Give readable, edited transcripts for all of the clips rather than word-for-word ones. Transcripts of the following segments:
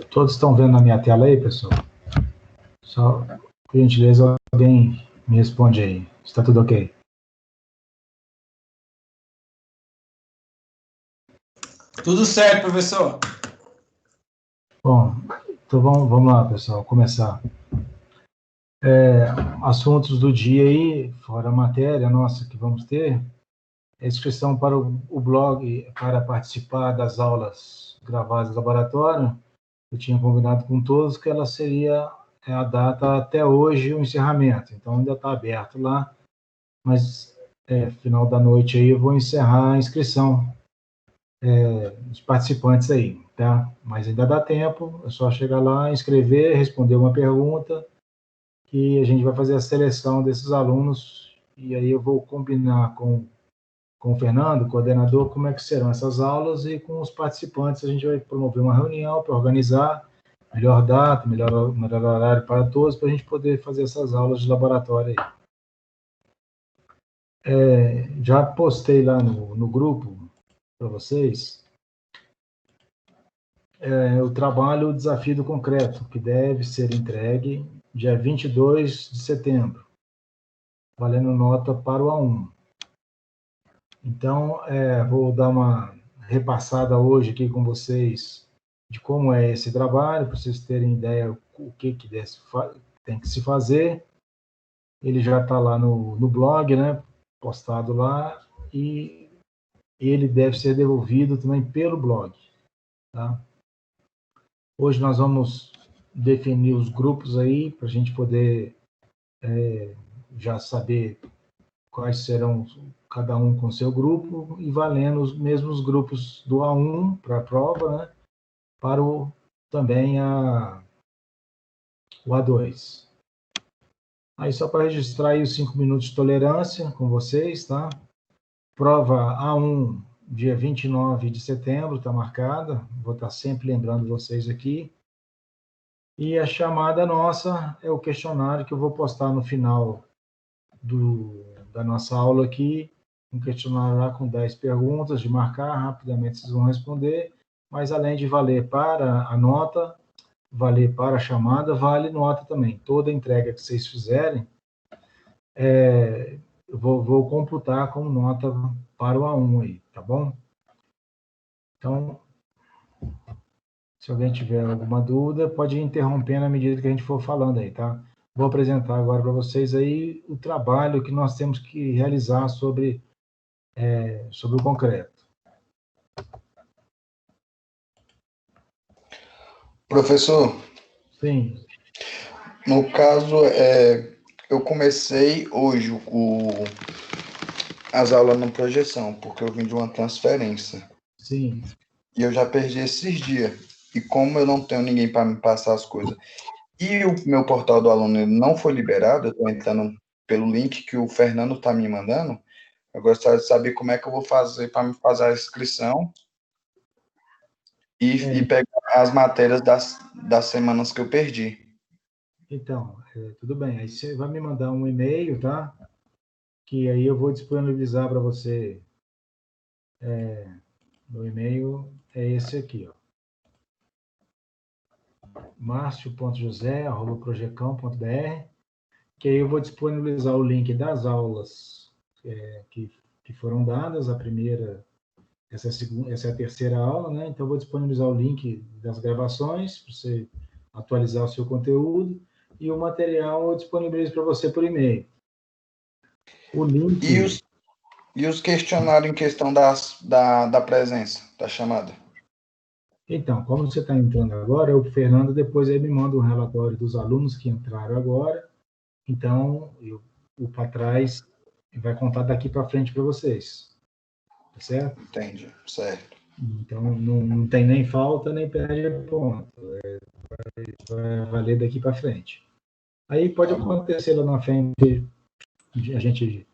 Todos estão vendo na minha tela aí, pessoal? Só, por gentileza, alguém me responde aí. Está tudo ok? Tudo certo, professor. Bom, então vamos lá, pessoal, começar. Assuntos do dia aí, fora a matéria nossa que vamos ter, a inscrição para o blog, para participar das aulas gravadas do laboratório. Eu tinha combinado com todos que ela seria a data até hoje, o encerramento. Então, ainda está aberto lá, mas final da noite aí eu vou encerrar a inscrição dos participantes aí, tá? Mas ainda dá tempo, é só chegar lá, inscrever, responder uma pergunta, que a gente vai fazer a seleção desses alunos, e aí eu vou combinar com o Fernando, coordenador, como é que serão essas aulas, e com os participantes a gente vai promover uma reunião para organizar melhor data, melhor horário para todos, para a gente poder fazer essas aulas de laboratório aí. Já postei lá no grupo para vocês o trabalho, o desafio do concreto, que deve ser entregue dia 22 de setembro, valendo nota para o A1. Então, vou dar uma repassada hoje aqui com vocês de como é esse trabalho, para vocês terem ideia o que tem que se fazer. Ele já está lá no blog, né, postado lá, e ele deve ser devolvido também pelo blog, tá? Hoje nós vamos definir os grupos aí, para a gente poder já saber quais serão cada um com seu grupo, e valendo os mesmos grupos do A1 para a prova, né, para também o A2. Aí só para registrar aí os 5 minutos de tolerância com vocês, tá? Prova A1, dia 29 de setembro, está marcada. Vou estar sempre lembrando vocês aqui. E a chamada nossa é o questionário que eu vou postar no final da nossa aula aqui. Um questionário lá com 10 perguntas, de marcar, rapidamente vocês vão responder. Mas além de valer para a nota, valer para a chamada, vale nota também. Toda entrega que vocês fizerem, eu vou computar como nota para o A1 aí, tá bom? Então, se alguém tiver alguma dúvida, pode ir interrompendo à medida que a gente for falando aí, tá? Vou apresentar agora para vocês aí o trabalho que nós temos que realizar sobre o concreto. Professor, Sim, no caso, eu comecei hoje as aulas na projeção, porque eu vim de uma transferência. sim. E eu já perdi esses dias. E como eu não tenho ninguém para me passar as coisas, e o meu portal do aluno ele não foi liberado, eu estou entrando pelo link que o Fernando está me mandando, eu gostaria de saber como é que eu vou fazer para me fazer a inscrição e pegar as matérias das semanas que eu perdi. Então, tudo bem. Aí você vai me mandar um e-mail, tá? Que aí eu vou disponibilizar para você. Meu e-mail é esse aqui, ó. marcio.josé@projecão.br, que aí eu vou disponibilizar o link das aulas que foram dadas, a primeira, essa é a terceira aula, né? Então, eu vou disponibilizar o link das gravações, para você atualizar o seu conteúdo, e o material eu disponibilizo para você por e-mail. O link... E os questionários em questão da presença, da chamada? Então, como você está entrando agora, o Fernando depois aí me manda um relatório dos alunos que entraram agora. Então, o para trás vai contar daqui para frente para vocês. Tá certo? Entendi, certo. Então, não tem nem falta, nem perde ponto. Vai valer daqui para frente. Aí pode acontecer lá na frente a gente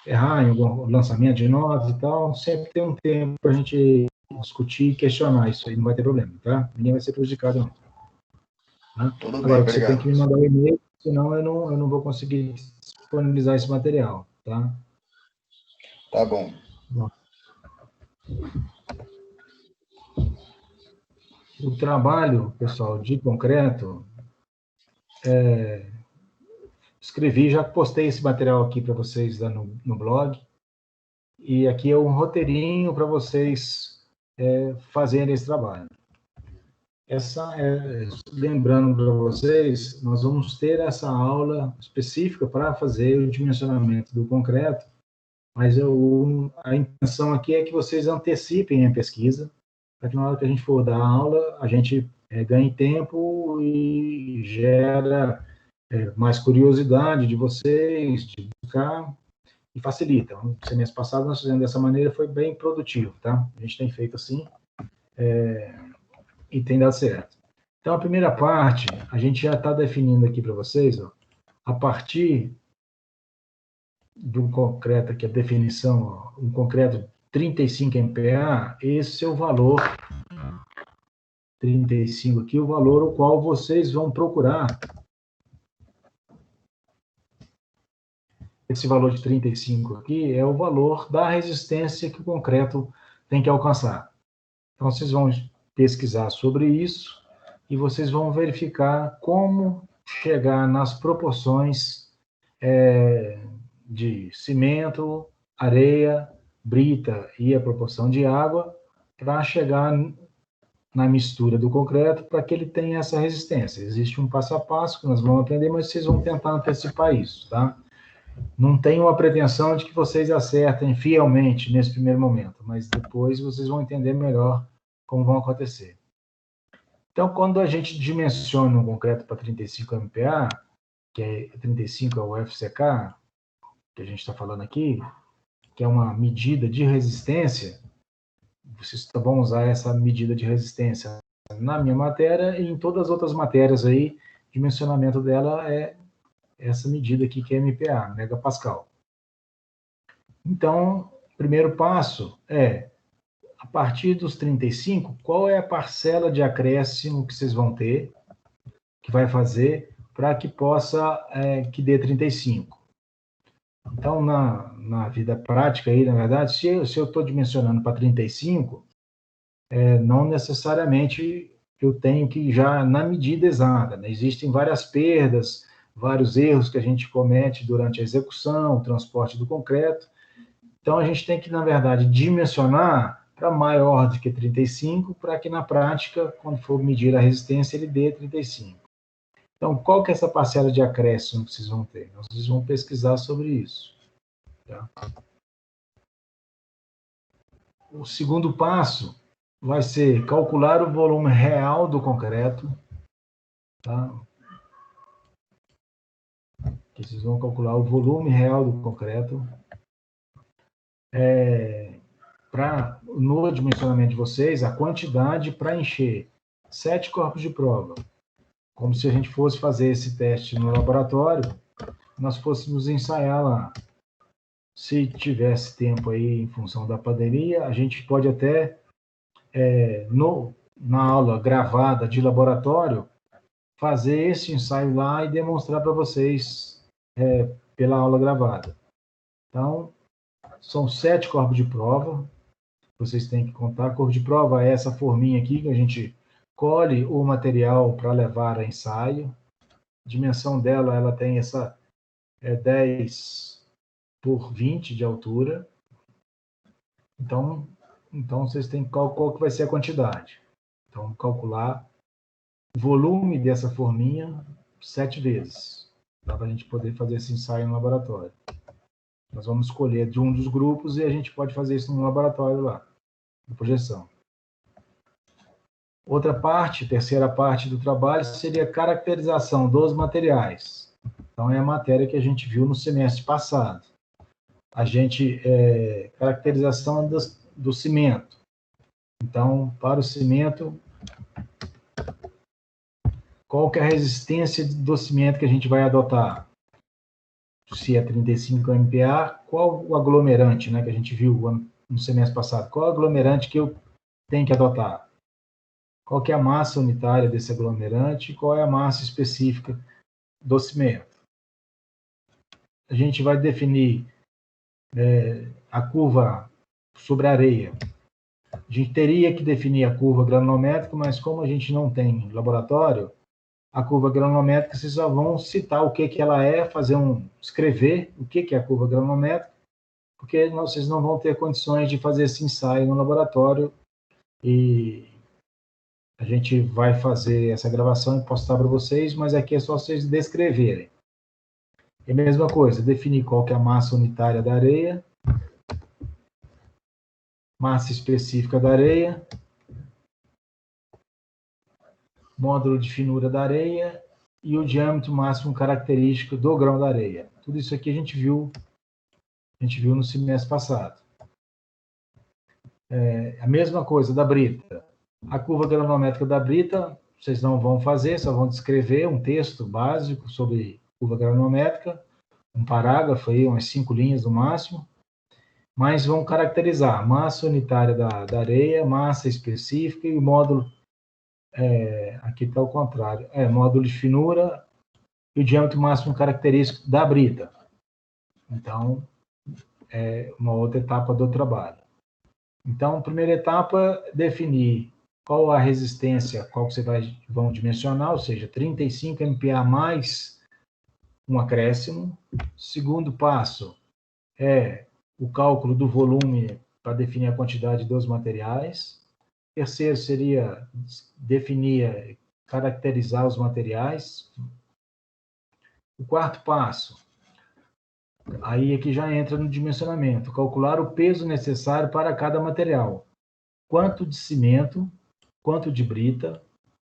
errar em algum lançamento de notas e tal. Sempre tem um tempo para a gente discutir e questionar isso aí, não vai ter problema, tá? Ninguém vai ser prejudicado, não. Tá? Tudo bem, Agora, você tem obrigado. que me mandar um e-mail, senão eu não vou conseguir disponibilizar esse material, tá? Tá bom. Bom. O trabalho, pessoal, de concreto, escrevi, já postei esse material aqui para vocês lá no blog, e aqui é um roteirinho para vocês fazerem esse trabalho. Lembrando para vocês, nós vamos ter essa aula específica para fazer o dimensionamento do concreto, mas a intenção aqui é que vocês antecipem a pesquisa, para que na hora que a gente for dar aula, a gente ganhe tempo e gera mais curiosidade de vocês, de buscar, e facilita. No semestre passado, nós fizemos dessa maneira, foi bem produtivo, tá? A gente tem feito assim, e tem dado certo. Então, a primeira parte, a gente já está definindo aqui para vocês, ó, a partir do concreto, aqui a definição, ó, um concreto 35 MPa, esse é o valor, 35 aqui, o valor o qual vocês vão procurar. Esse valor de 35 aqui é o valor da resistência que o concreto tem que alcançar. Então, vocês vão pesquisar sobre isso e vocês vão verificar como chegar nas proporções de cimento, areia, brita e a proporção de água para chegar na mistura do concreto para que ele tenha essa resistência. Existe um passo a passo que nós vamos aprender, mas vocês vão tentar antecipar isso, tá? Não tenho a pretensão de que vocês acertem fielmente nesse primeiro momento, mas depois vocês vão entender melhor como vão acontecer. Então, quando a gente dimensiona um concreto para 35 MPa, que é 35 é o FCK, que a gente está falando aqui, que é uma medida de resistência, vocês vão usar essa medida de resistência na minha matéria e em todas as outras matérias aí, dimensionamento dela é essa medida aqui que é MPa, megapascal. Então, o primeiro passo é, a partir dos 35, qual é a parcela de acréscimo que vocês vão ter, que vai fazer para que possa, que dê 35. Então, na vida prática aí, na verdade, se eu estou dimensionando para 35, não necessariamente eu tenho que ir já na medida exata, né? Existem várias perdas, vários erros que a gente comete durante a execução, o transporte do concreto. Então, a gente tem que, na verdade, dimensionar para maior do que 35, para que na prática, quando for medir a resistência, ele dê 35. Então, qual que é essa parcela de acréscimo que vocês vão ter? Vocês vão pesquisar sobre isso. Tá? O segundo passo vai ser calcular o volume real do concreto. Tá? Vocês vão calcular o volume real do concreto. No dimensionamento de vocês, a quantidade para encher 7 corpos de prova. Como se a gente fosse fazer esse teste no laboratório, nós fôssemos ensaiar lá. Se tivesse tempo aí, em função da pandemia, a gente pode até, na aula gravada de laboratório, fazer esse ensaio lá e demonstrar para vocês pela aula gravada. Então, são 7 corpos de prova. Vocês têm que contar. Corpo de prova é essa forminha aqui que a gente colhe o material para levar a ensaio. A dimensão dela, ela tem essa 10 por 20 de altura. Então vocês têm que calcular qual que vai ser a quantidade. Então, calcular o volume dessa forminha 7 vezes, para a gente poder fazer esse ensaio no laboratório. Nós vamos escolher de um dos grupos e a gente pode fazer isso no laboratório lá, na projeção. Outra parte, terceira parte do trabalho, seria a caracterização dos materiais. Então, é a matéria que a gente viu no semestre passado. A gente, caracterização do cimento. Então, para o cimento, qual que é a resistência do cimento que a gente vai adotar? Se é 35 MPa, qual o aglomerante, né, que a gente viu no semestre passado? Qual o aglomerante que eu tenho que adotar? Qual que é a massa unitária desse aglomerante e qual é a massa específica do cimento? A gente vai definir a curva sobre a areia. A gente teria que definir a curva granulométrica, mas como a gente não tem laboratório, a curva granulométrica vocês só vão citar o que ela é, escrever o que é a curva granulométrica, porque vocês não vão ter condições de fazer esse ensaio no laboratório, e a gente vai fazer essa gravação e postar para vocês, mas aqui é só vocês descreverem. É a mesma coisa, definir qual que é a massa unitária da areia, massa específica da areia, módulo de finura da areia e o diâmetro máximo característico do grão da areia. Tudo isso aqui a gente viu no semestre passado. A mesma coisa da brita. A curva granulométrica da brita, vocês não vão fazer, só vão descrever um texto básico sobre curva granulométrica, um parágrafo aí, umas 5 linhas no máximo, mas vão caracterizar a massa unitária da areia, massa específica e o módulo, aqui está o contrário, módulo de finura e o diâmetro máximo característico da brita. Então, é uma outra etapa do trabalho. Então, primeira etapa, definir qual a resistência, qual que vão dimensionar, ou seja, 35 MPa mais um acréscimo. Segundo passo é o cálculo do volume para definir a quantidade dos materiais. Terceiro seria definir, caracterizar os materiais. O quarto passo, aí aqui já entra no dimensionamento, calcular o peso necessário para cada material. Quanto de cimento, quanto de brita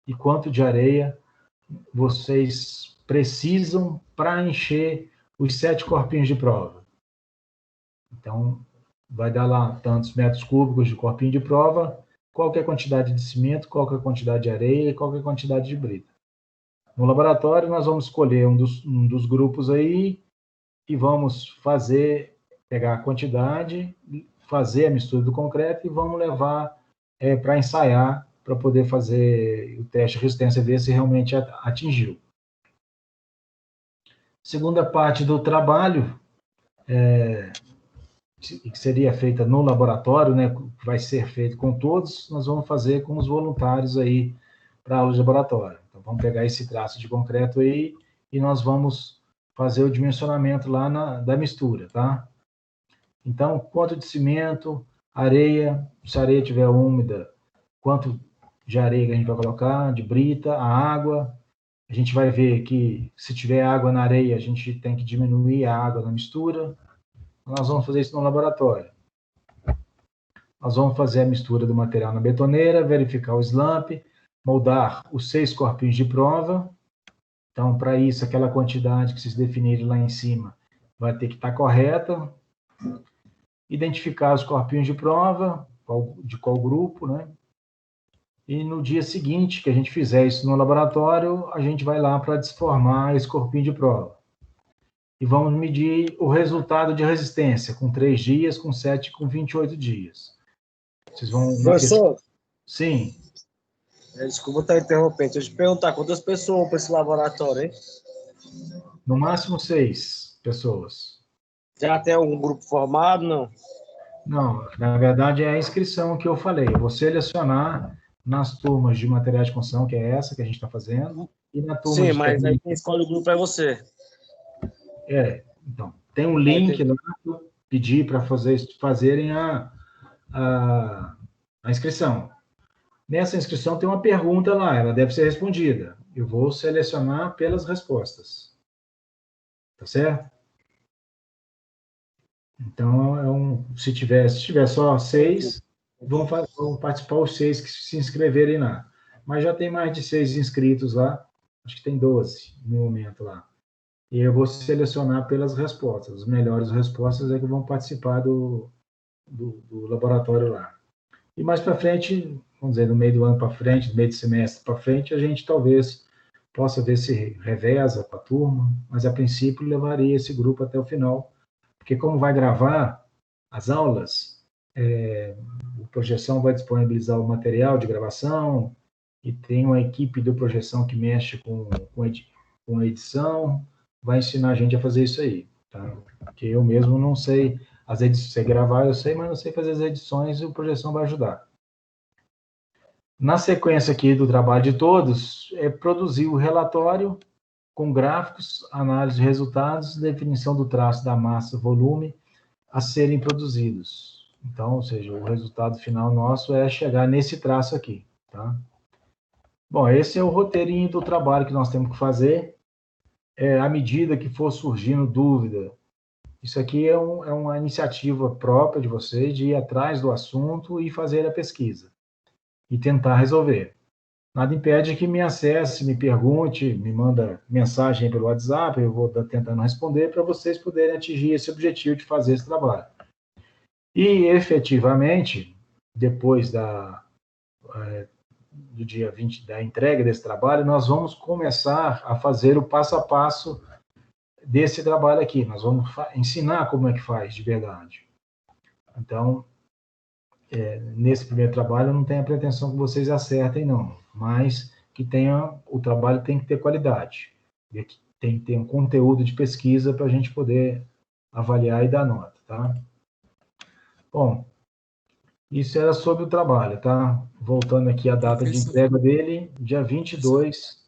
e quanto de areia vocês precisam para encher os 7 corpinhos de prova. Então, vai dar lá tantos metros cúbicos de corpinho de prova, qual que é a quantidade de cimento, qual que é a quantidade de areia e qual que é a quantidade de brita. No laboratório, nós vamos escolher um dos grupos aí e vamos pegar a quantidade, fazer a mistura do concreto e vamos levar para ensaiar, para poder fazer o teste de resistência, ver se realmente atingiu. Segunda parte do trabalho, que seria feita no laboratório, né, vai ser feito com todos, nós vamos fazer com os voluntários aí para a aula de laboratório. Então, vamos pegar esse traço de concreto aí e nós vamos fazer o dimensionamento lá da mistura, tá? Então, quanto de cimento, areia, se a areia estiver úmida, quanto de areia que a gente vai colocar, de brita, a água. A gente vai ver que se tiver água na areia, a gente tem que diminuir a água na mistura. Nós vamos fazer isso no laboratório. Nós vamos fazer a mistura do material na betoneira, verificar o slump, moldar os 6 corpinhos de prova. Então, para isso, aquela quantidade que vocês definirem lá em cima vai ter que estar correta. Identificar os corpinhos de prova, de qual grupo, né? E no dia seguinte que a gente fizer isso no laboratório, a gente vai lá para desformar esse corpinho de prova. E vamos medir o resultado de resistência, com 3 dias, com 7, com 28 dias. Vocês vão... Professor? Sim. Desculpa estar interrompendo. Deixa eu te perguntar, quantas pessoas vão para esse laboratório, hein? No máximo 6 pessoas. Já tem algum grupo formado, não? Não, na verdade é a inscrição que eu falei. Eu vou selecionar nas turmas de materiais de construção, que é essa que a gente está fazendo, e na turma Sim, de mas aí quem escolhe o grupo é você. Então, tem um link lá que eu pedi para fazerem a inscrição. Nessa inscrição tem uma pergunta lá, ela deve ser respondida. Eu vou selecionar pelas respostas. Tá certo? Então, se tiver só 6, vão participar os 6 que se inscreverem lá. Mas já tem mais de 6 inscritos lá, acho que tem 12 no momento lá. E eu vou selecionar pelas respostas. As melhores respostas é que vão participar do laboratório lá. E mais para frente, vamos dizer, no meio do ano para frente, no meio do semestre para frente, a gente talvez possa ver se reveza com a turma, mas a princípio levaria esse grupo até o final, porque como vai gravar as aulas, o Projeção vai disponibilizar o material de gravação, e tem uma equipe do Projeção que mexe com a edição, vai ensinar a gente a fazer isso aí, tá? Porque eu mesmo não sei, as edições, sei gravar eu sei, mas não sei fazer as edições e o Projeção vai ajudar. Na sequência aqui do trabalho de todos, é produzir o relatório com gráficos, análise de resultados, definição do traço da massa, volume a serem produzidos. Então, ou seja, o resultado final nosso é chegar nesse traço aqui, tá? Bom, esse é o roteirinho do trabalho que nós temos que fazer. À medida que for surgindo dúvida, isso aqui é uma iniciativa própria de vocês de ir atrás do assunto e fazer a pesquisa e tentar resolver. Nada impede que me acesse, me pergunte, me manda mensagem pelo WhatsApp, eu vou tentando responder para vocês poderem atingir esse objetivo de fazer esse trabalho. E, efetivamente, depois do dia 20, da entrega desse trabalho, nós vamos começar a fazer o passo a passo desse trabalho aqui. Nós vamos ensinar como é que faz de verdade. Então, nesse primeiro trabalho, eu não tenho a pretensão que vocês acertem, não, mas que o trabalho tem que ter qualidade, tem que ter um conteúdo de pesquisa para a gente poder avaliar e dar nota, tá? Bom, isso era sobre o trabalho, tá? Voltando aqui a data de entrega dele, dia 22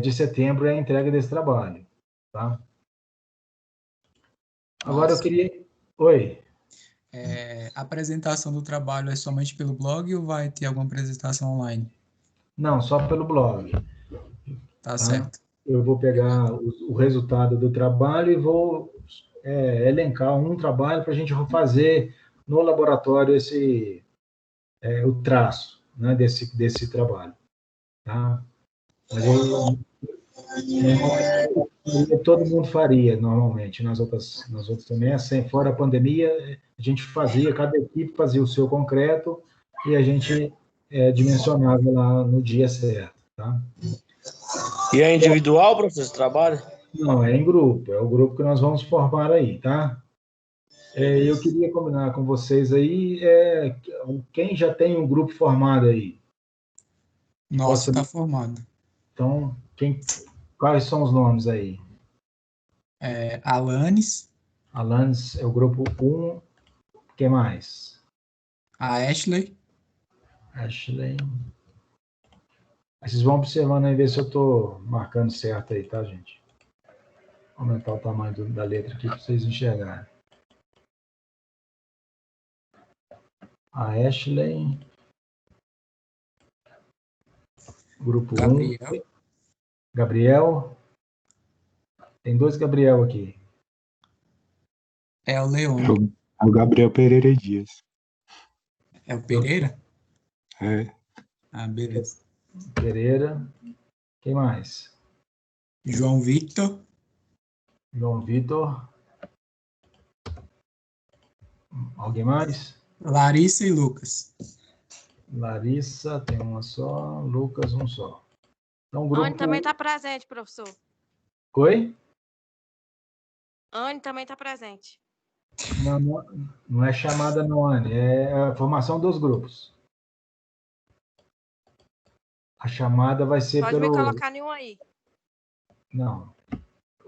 de setembro é a entrega desse trabalho, tá? Agora eu queria... Oi? A apresentação do trabalho é somente pelo blog ou vai ter alguma apresentação online? Não, só pelo blog. Tá certo. Eu vou pegar o resultado do trabalho e vou elencar um trabalho para a gente fazer no laboratório o traço, né, desse trabalho. Tá? Mas todo mundo faria, normalmente, nas outras também, assim, fora a pandemia, a gente fazia, cada equipe fazia o seu concreto e a gente dimensionava lá no dia certo, tá? E é individual, professor, esse trabalho? Não, é em grupo, é o grupo que nós vamos formar aí, tá? Eu queria combinar com vocês aí, quem já tem um grupo formado aí? Nossa, está formado. Então, quais são os nomes aí? Alanis. Alanis é o grupo 1. Quem mais? A Ashley. Ashley. Vocês vão observando aí, ver se eu estou marcando certo aí, tá, gente? Vou aumentar o tamanho da letra aqui para vocês enxergarem. A Ashley. Grupo 1. Gabriel. Tem 2 Gabriel aqui. É o Leon. É o Gabriel Pereira Dias. É o Pereira? É. Ah, beleza. Pereira. Quem mais? João Victor. João Vitor. Alguém mais? Larissa e Lucas. Larissa, tem uma só. Lucas, um só. Então, grupo... Anne também está presente, professor. Oi? Anne também está presente. Não é chamada, não, Anne. É a formação dos grupos. A chamada vai ser Pode me colocar nenhum aí. Não.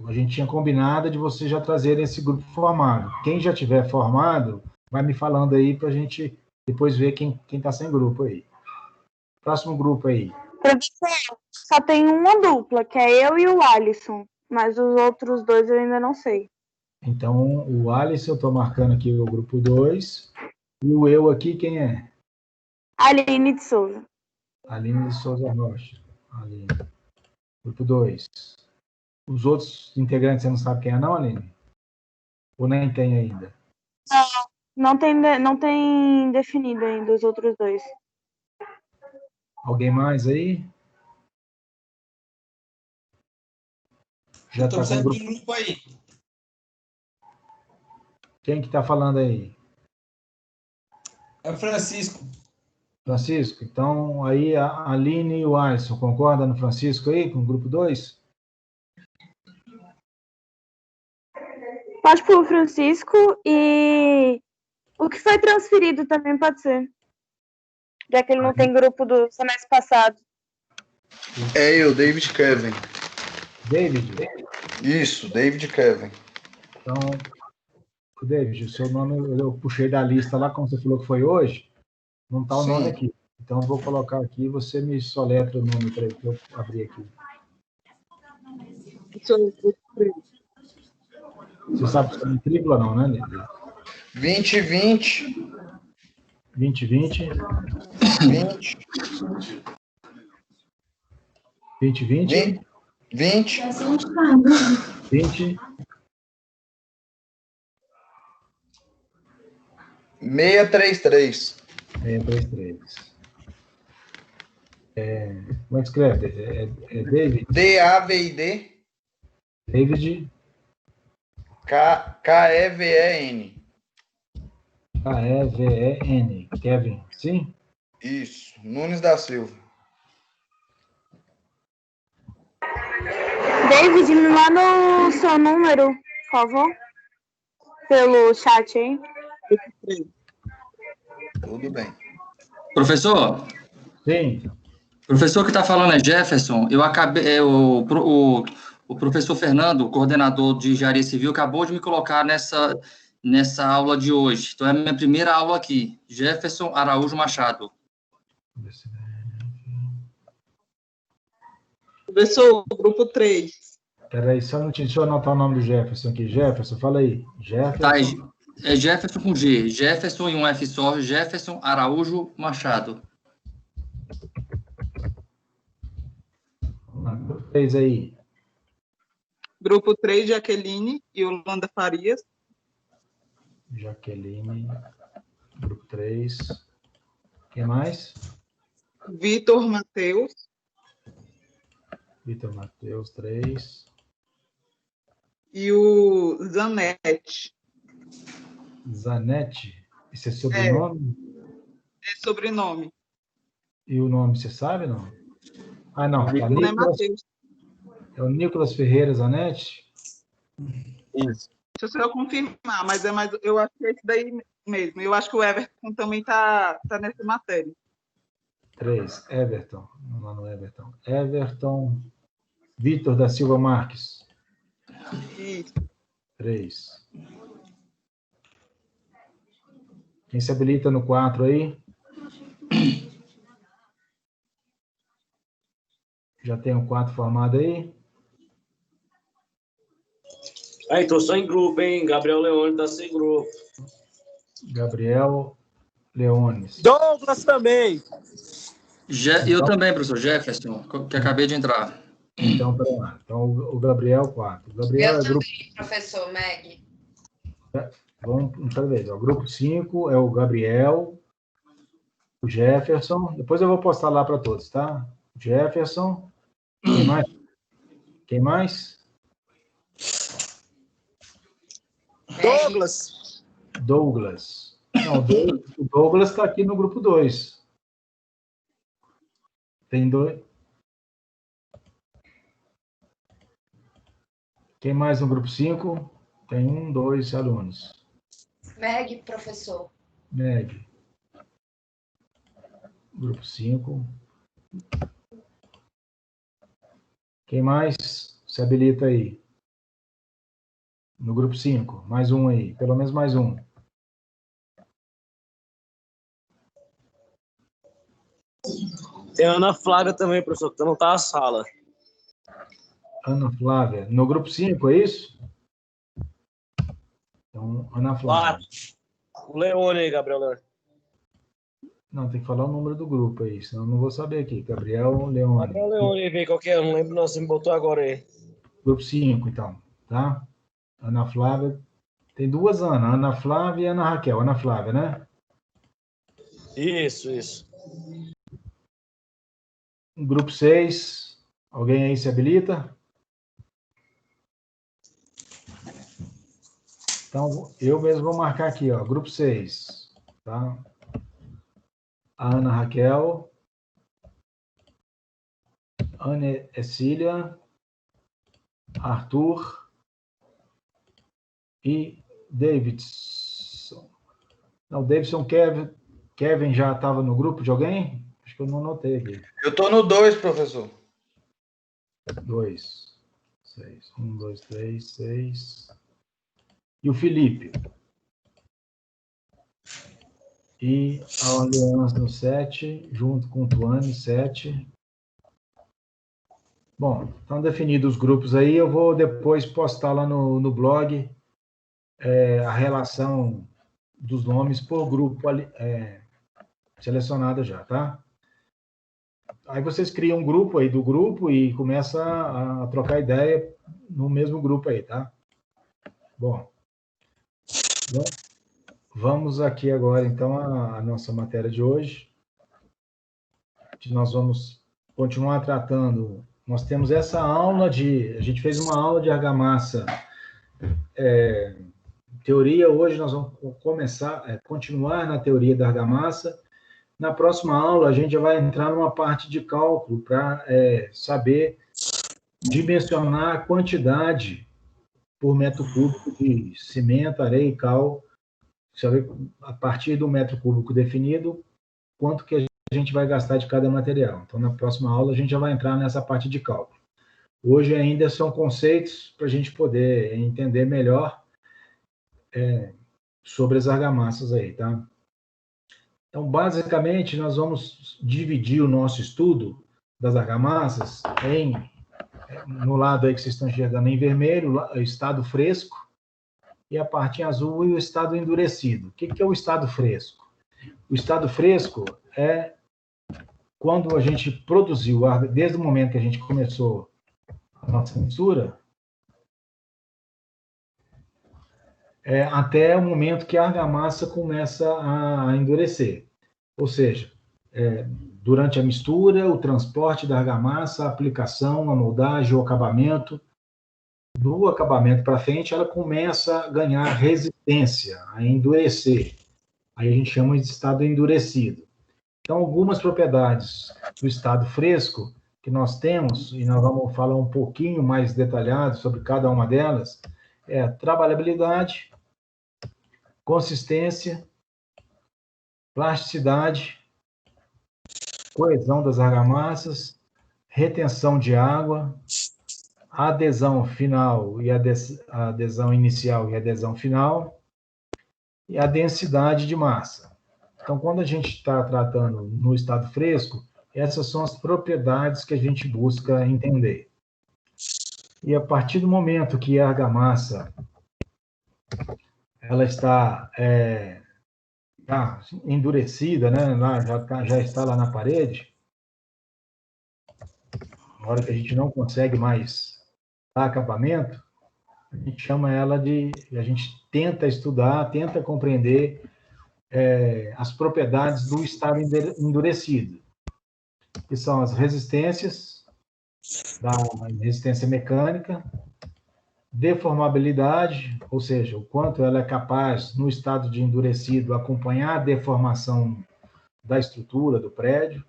A gente tinha combinado de vocês já trazerem esse grupo formado. Quem já tiver formado, vai me falando aí para a gente depois ver quem está sem grupo aí. Próximo grupo aí. Professor, só tem uma dupla, que é eu e o Alisson. Mas os outros 2 eu ainda não sei. Então, o Alisson, eu estou marcando aqui o grupo 2. E o eu aqui, quem é? Aline de Souza. Aline de Souza Rocha. Aline. Grupo 2. Os outros integrantes, você não sabe quem é, não, Aline? Ou nem tem ainda? Não tem definido ainda os outros 2. Alguém mais aí? Já está com o grupo aí. Quem que está falando aí? É o Francisco. Francisco, então aí a Aline e o Alisson, concorda no Francisco aí, com o grupo 2? Pode pôr o Francisco e o que foi transferido também pode ser. Já que ele não tem grupo do semestre passado. É eu, David Kevin. David? Isso, David Kevin. Então, David, o seu nome eu puxei da lista lá, como você falou que foi hoje, não está o nome aqui. Então, eu vou colocar aqui, você me soletra o nome para eu abrir aqui. Você sabe se é tripla ou não, né, Lili? 2020, 2020, 20, 2020, 20, 20, 633. 633. Como é que escreve? É David? DAVID, David KEVEN. K-E-V-E-N. Kevin, sim? Isso, Nunes da Silva. David, me manda o seu número, por favor. Pelo chat aí. Tudo bem. Professor, Sim. professor que está falando é Jefferson. Eu acabei, o professor Fernando, coordenador de Engenharia Civil, acabou de me colocar nessa aula de hoje. Então, é a minha primeira aula aqui. Jefferson Araújo Machado. Professor, grupo 3. Peraí, só um minutinho, deixa eu anotar o nome do Jefferson aqui. Jefferson, fala aí. Jefferson. Tá, é Jefferson com G. Jefferson e um F só. Jefferson Araújo Machado. Fez aí. Grupo 3, Jaqueline e Holanda Farias. Jaqueline, grupo 3. Quem mais? Vitor Matheus. Vitor Matheus, 3. E o Zanete. Zanete, esse é sobrenome? É sobrenome. E o nome, você sabe, não? Ah, não. Tá, Não é Matheus. É o Nicolas Ferreira Zanete? Isso. Deixa eu confirmar, mas eu acho que é esse daí mesmo. Eu acho que o Everton também tá nessa matéria. 3. Everton. Não, não é Everton. Everton Vitor da Silva Marques. Isso. 3. Quem se habilita no 4 aí? Já tem o 4 formado aí? Aí, tô só em grupo, hein? Gabriel Leone tá sem grupo. Gabriel Leones. Douglas também. Eu também, professor Jefferson, que acabei de entrar. Então, pera lá. Então, o Gabriel, 4. O Gabriel Eu é grupo... também, professor Meg. Vamos cada vez. O grupo 5 é o Gabriel, o Jefferson. Depois eu vou postar lá para todos, tá? Jefferson. Quem mais? Quem mais? Douglas. Douglas. Não, o Douglas está aqui no grupo 2. Tem 2. Quem mais no grupo 5? Tem 1, 2 alunos. Meg, professor. Meg. Grupo 5. Quem mais se habilita aí? No grupo 5. Mais um aí. Pelo menos mais um. Tem a Ana Flávia também, professor, que não tá na sala. Ana Flávia. No grupo 5, é isso? Então, Ana Flávia. O Leone aí, Gabriel Leone. Não, tem que falar o número do grupo aí, senão eu não vou saber aqui. Gabriel Leone. Gabriel Leone, vem qualquer um, não lembro não, você me botou agora aí. Grupo 5, então, tá? Ana Flávia. Tem duas Ana, Ana Flávia e Ana Raquel. Ana Flávia, né? Isso. Grupo 6. Alguém aí se habilita? Então, eu mesmo vou marcar aqui, ó. Grupo 6. Tá? A Ana Raquel. Ana Cecília. Arthur. E Davidson. Não, Davidson, Kevin já estava no grupo de alguém? Acho que eu não anotei aqui. Eu tô no 2, professor. 2, 6. 1, 2, 3, 6. E o Felipe? e a Orleans no 7, junto com o Tuane, 7. Bom, estão definidos os grupos aí, eu vou depois postar lá no blog a relação dos nomes por grupo selecionado já, tá? Aí vocês criam um grupo aí do grupo e começa a trocar ideia no mesmo grupo aí, tá? Bom, vamos aqui agora, então, a nossa matéria de hoje, que nós vamos continuar tratando. Nós temos essa aula a gente fez uma aula de argamassa teoria. Hoje nós vamos continuar na teoria da argamassa. Na próxima aula, a gente já vai entrar numa parte de cálculo para saber dimensionar a quantidade por metro cúbico de cimento, areia e cal, saber a partir do metro cúbico definido, quanto que a gente vai gastar de cada material. Então, na próxima aula, a gente já vai entrar nessa parte de cálculo. Hoje ainda são conceitos para a gente poder entender melhor sobre as argamassas aí, tá? Então, basicamente, nós vamos dividir o nosso estudo das argamassas no lado aí que vocês estão enxergando em vermelho, o estado fresco, e a parte em azul e o estado endurecido. O que é o estado fresco? O estado fresco é quando a gente produziu, desde o momento que a gente começou a nossa mistura, até o momento que a argamassa começa a endurecer. Ou seja, durante a mistura, o transporte da argamassa, a aplicação, a moldagem, o acabamento. Do acabamento para frente, ela começa a ganhar resistência, a endurecer. Aí a gente chama de estado endurecido. Então, algumas propriedades do estado fresco que nós temos, e nós vamos falar um pouquinho mais detalhado sobre cada uma delas, é a trabalhabilidade, consistência, plasticidade, coesão das argamassas, retenção de água, adesão final e adesão inicial e adesão final, e a densidade de massa. Então, quando a gente está tratando no estado fresco, essas são as propriedades que a gente busca entender. E a partir do momento que a argamassa ela está endurecida, né? Já está lá na parede, na hora que a gente não consegue mais dar acabamento, a gente chama ela a gente tenta estudar, tenta compreender as propriedades do estado endurecido, que são as resistências, da resistência mecânica, deformabilidade, ou seja, o quanto ela é capaz, no estado de endurecido, acompanhar a deformação da estrutura do prédio.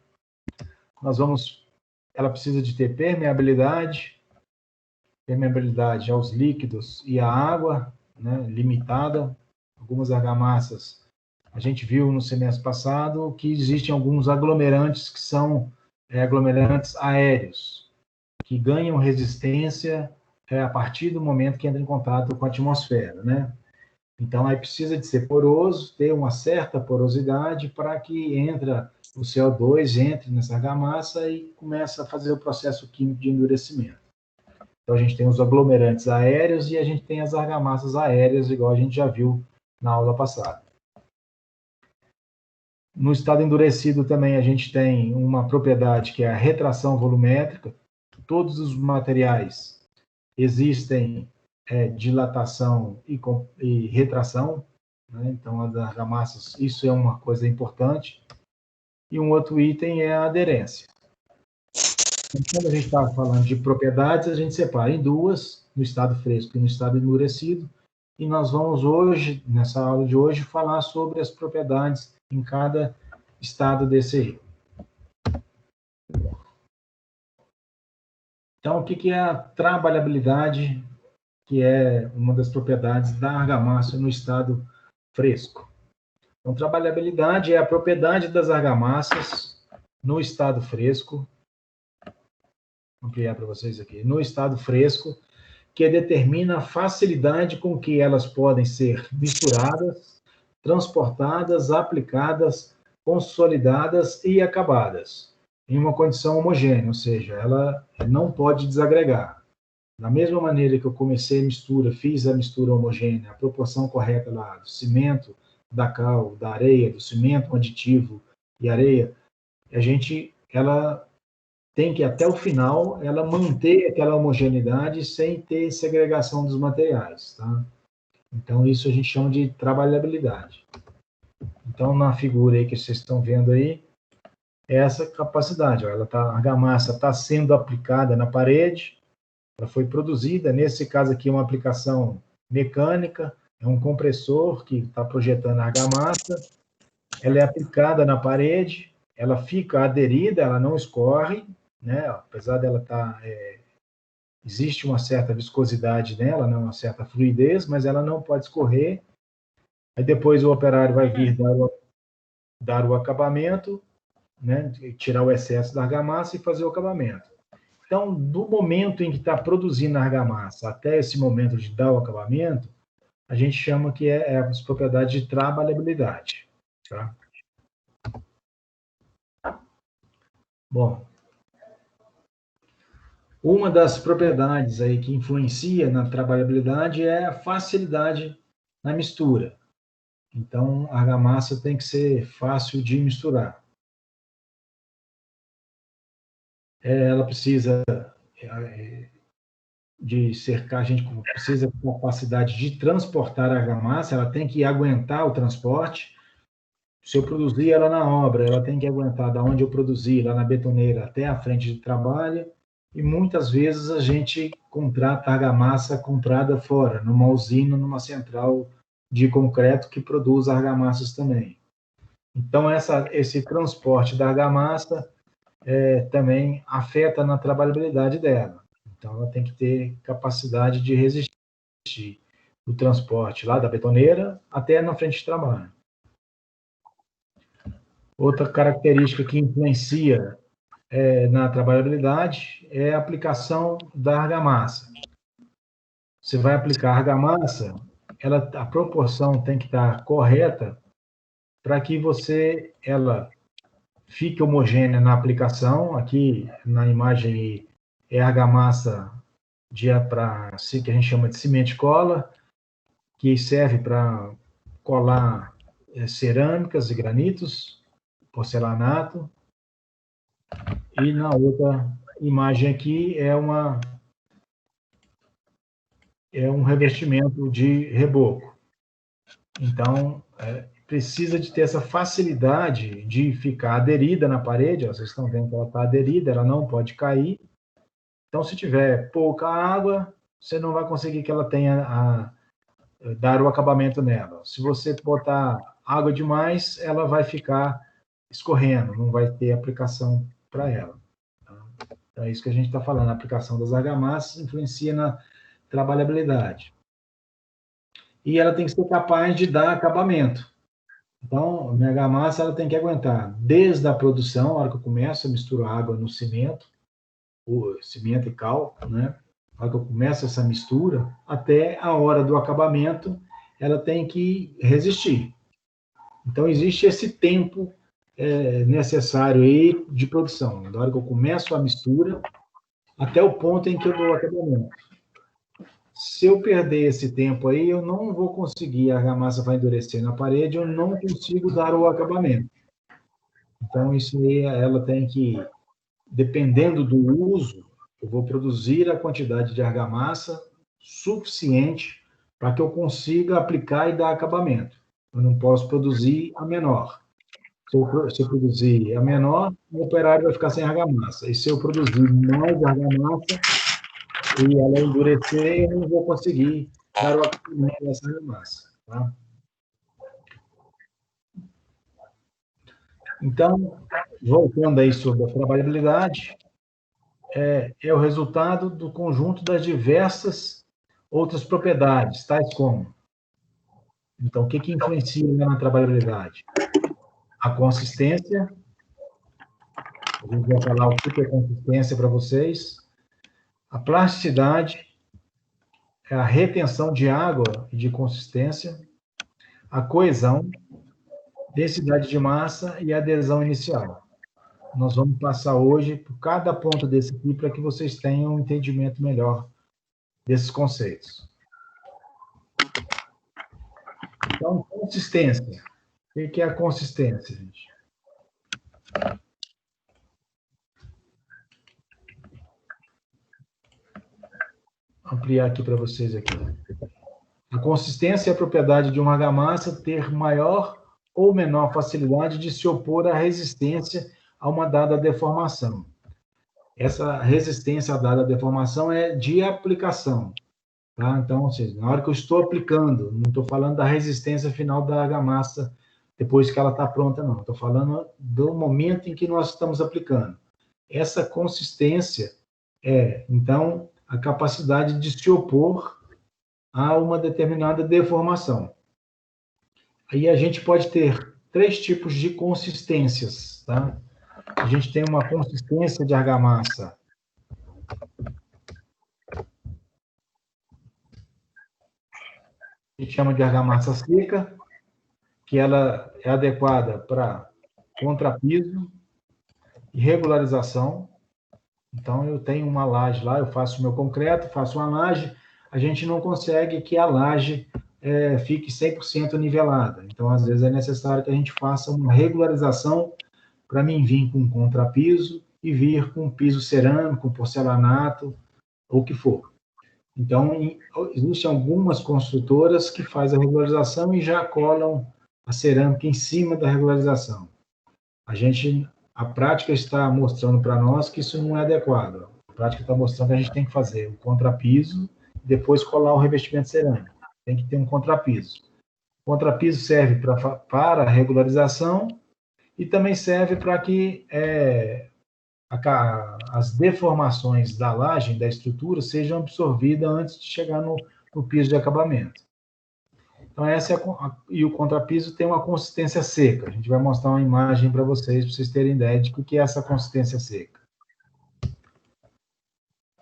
Ela precisa de ter permeabilidade aos líquidos e à água, né, limitada. Algumas argamassas, a gente viu no semestre passado que existem alguns aglomerantes que são aglomerantes aéreos, que ganham resistência a partir do momento que entra em contato com a atmosfera, né? Então, aí precisa de ser poroso, ter uma certa porosidade para que o CO2 entre nessa argamassa e começa a fazer o processo químico de endurecimento. Então, a gente tem os aglomerantes aéreos e a gente tem as argamassas aéreas, igual a gente já viu na aula passada. No estado endurecido também a gente tem uma propriedade que é a retração volumétrica. Todos os materiais existem dilatação e retração, né? Então, as argamassas, isso é uma coisa importante. E um outro item é a aderência. Quando a gente está falando de propriedades, a gente separa em duas, no estado fresco e no estado endurecido, e nós vamos hoje, nessa aula de hoje, falar sobre as propriedades em cada estado desse aí. Então, o que é a trabalhabilidade, que é uma das propriedades da argamassa no estado fresco? Então, trabalhabilidade é a propriedade das argamassas no estado fresco. Vou ampliar para vocês aqui. No estado fresco, que determina a facilidade com que elas podem ser misturadas transportadas, aplicadas, consolidadas e acabadas em uma condição homogênea, ou seja, ela não pode desagregar. Da mesma maneira que eu comecei a mistura, fiz a mistura homogênea, a proporção correta lá do cimento, da cal, da areia, do cimento, aditivo e areia, ela tem que, até o final, ela manter aquela homogeneidade sem ter segregação dos materiais, tá? Então, isso a gente chama de trabalhabilidade. Então, na figura aí que vocês estão vendo aí, essa capacidade, ó, a argamassa está sendo aplicada na parede, ela foi produzida, nesse caso aqui, uma aplicação mecânica, é um compressor que está projetando a argamassa, ela é aplicada na parede, ela fica aderida, ela não escorre, né? Apesar dela estar... existe uma certa viscosidade nela, né? Uma certa fluidez, mas ela não pode escorrer. Aí depois o operário vai vir dar o acabamento, né? Tirar o excesso da argamassa e fazer o acabamento. Então, do momento em que está produzindo a argamassa até esse momento de dar o acabamento, a gente chama que é as propriedades de trabalhabilidade. Tá? Bom, uma das propriedades aí que influencia na trabalhabilidade é a facilidade na mistura. Então, a argamassa tem que ser fácil de misturar. Ela precisa de cercar, a gente precisa de capacidade de transportar a argamassa, ela tem que aguentar o transporte. Se eu produzir ela na obra, ela tem que aguentar da onde eu produzi, lá na betoneira, até a frente de trabalho, e muitas vezes a gente contrata argamassa comprada fora, numa usina, numa central de concreto que produz argamassas também. Então, esse transporte da argamassa também afeta na trabalhabilidade dela. Então, ela tem que ter capacidade de resistir o transporte lá da betoneira até na frente de trabalho. Outra característica que influencia na trabalhabilidade é a aplicação da argamassa. Você vai aplicar a argamassa, a proporção tem que estar correta para que ela fique homogênea na aplicação. Aqui na imagem é a argamassa que a gente chama de cimento cola, que serve para colar cerâmicas e granitos, porcelanato. E na outra imagem aqui é um revestimento de reboco. Então, precisa de ter essa facilidade de ficar aderida na parede. Vocês estão vendo que ela está aderida, ela não pode cair. Então, se tiver pouca água, você não vai conseguir que ela tenha dar o acabamento nela. Se você botar água demais, ela vai ficar escorrendo, não vai ter aplicação para ela. Então, é isso que a gente está falando. A aplicação das argamassas influencia na trabalhabilidade. E ela tem que ser capaz de dar acabamento. Então, a minha argamassa ela tem que aguentar desde a produção, a hora que eu começo a misturar água no cimento, cimento e cal, né? A hora que eu começo essa mistura, até a hora do acabamento, ela tem que resistir. Então, existe esse tempo necessário aí de produção, da hora que eu começo a mistura, até o ponto em que eu dou o acabamento. Se eu perder esse tempo aí, eu não vou conseguir, a argamassa vai endurecer na parede, eu não consigo dar o acabamento. Então, isso aí, ela tem que, dependendo do uso, eu vou produzir a quantidade de argamassa suficiente para que eu consiga aplicar e dar acabamento. Eu não posso produzir a menor. Se eu produzir a menor, o operário vai ficar sem argamassa. E se eu produzir mais argamassa e ela endurecer, eu não vou conseguir dar o acabamento dessa argamassa. Tá? Então, voltando aí sobre a trabalhabilidade, é o resultado do conjunto das diversas outras propriedades, tais como... Então, o que influencia na trabalhabilidade? A consistência, a gente vai falar o que é consistência para vocês, a plasticidade, a retenção de água e de consistência, a coesão, densidade de massa e adesão inicial. Nós vamos passar hoje por cada ponto desse aqui para que vocês tenham um entendimento melhor desses conceitos. Então, consistência. O que é a consistência, gente? Vou ampliar aqui para vocês aqui. A consistência é a propriedade de uma argamassa ter maior ou menor facilidade de se opor à resistência a uma dada deformação. Essa resistência a dada deformação é de aplicação. Tá? Então, ou seja, na hora que eu estou aplicando, não estou falando da resistência final da argamassa depois que ela está pronta, não. Estou falando do momento em que nós estamos aplicando. Essa consistência é, então, a capacidade de se opor a uma determinada deformação. Aí a gente pode ter 3 tipos de consistências, tá? A gente tem uma consistência de argamassa a gente chama de argamassa seca, que ela é adequada para contrapiso e regularização. Então, eu tenho uma laje lá, eu faço o meu concreto, faço uma laje, a gente não consegue que a laje fique 100% nivelada. Então, às vezes, é necessário que a gente faça uma regularização para mim vir com contrapiso e vir com piso cerâmico, porcelanato, ou o que for. Então, existem algumas construtoras que fazem a regularização e já colam a cerâmica em cima da regularização. A prática está mostrando para nós que isso não é adequado. A prática está mostrando que a gente tem que fazer o contrapiso e depois colar o revestimento cerâmico. Tem que ter um contrapiso. O contrapiso serve para a regularização e também serve para que as deformações da laje, da estrutura, sejam absorvidas antes de chegar no piso de acabamento. Então, e o contrapiso tem uma consistência seca. A gente vai mostrar uma imagem para vocês terem ideia de o que é essa consistência seca.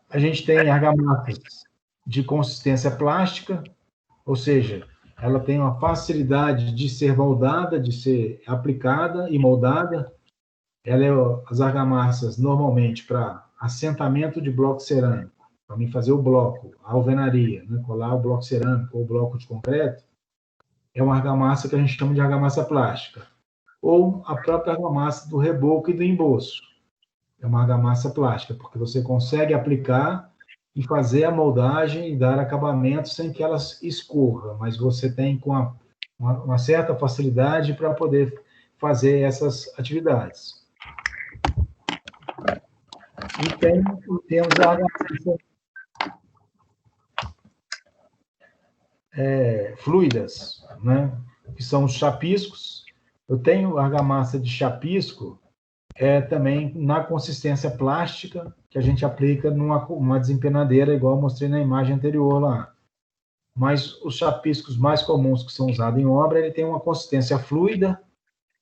A gente tem argamassas de consistência plástica, ou seja, ela tem uma facilidade de ser moldada, de ser aplicada e moldada. As argamassas, normalmente, para assentamento de bloco cerâmico, para mim fazer o bloco, a alvenaria, né, colar o bloco cerâmico ou o bloco de concreto, é uma argamassa que a gente chama de argamassa plástica. Ou a própria argamassa do reboco e do emboço. É uma argamassa plástica, porque você consegue aplicar e fazer a moldagem e dar acabamento sem que elas escorram, mas você tem com uma certa facilidade para poder fazer essas atividades. E temos a argamassa fluidas, né? Que são os chapiscos. Eu tenho argamassa de chapisco também na consistência plástica, que a gente aplica numa desempenadeira, igual eu mostrei na imagem anterior lá. Mas os chapiscos mais comuns que são usados em obra, ele tem uma consistência fluida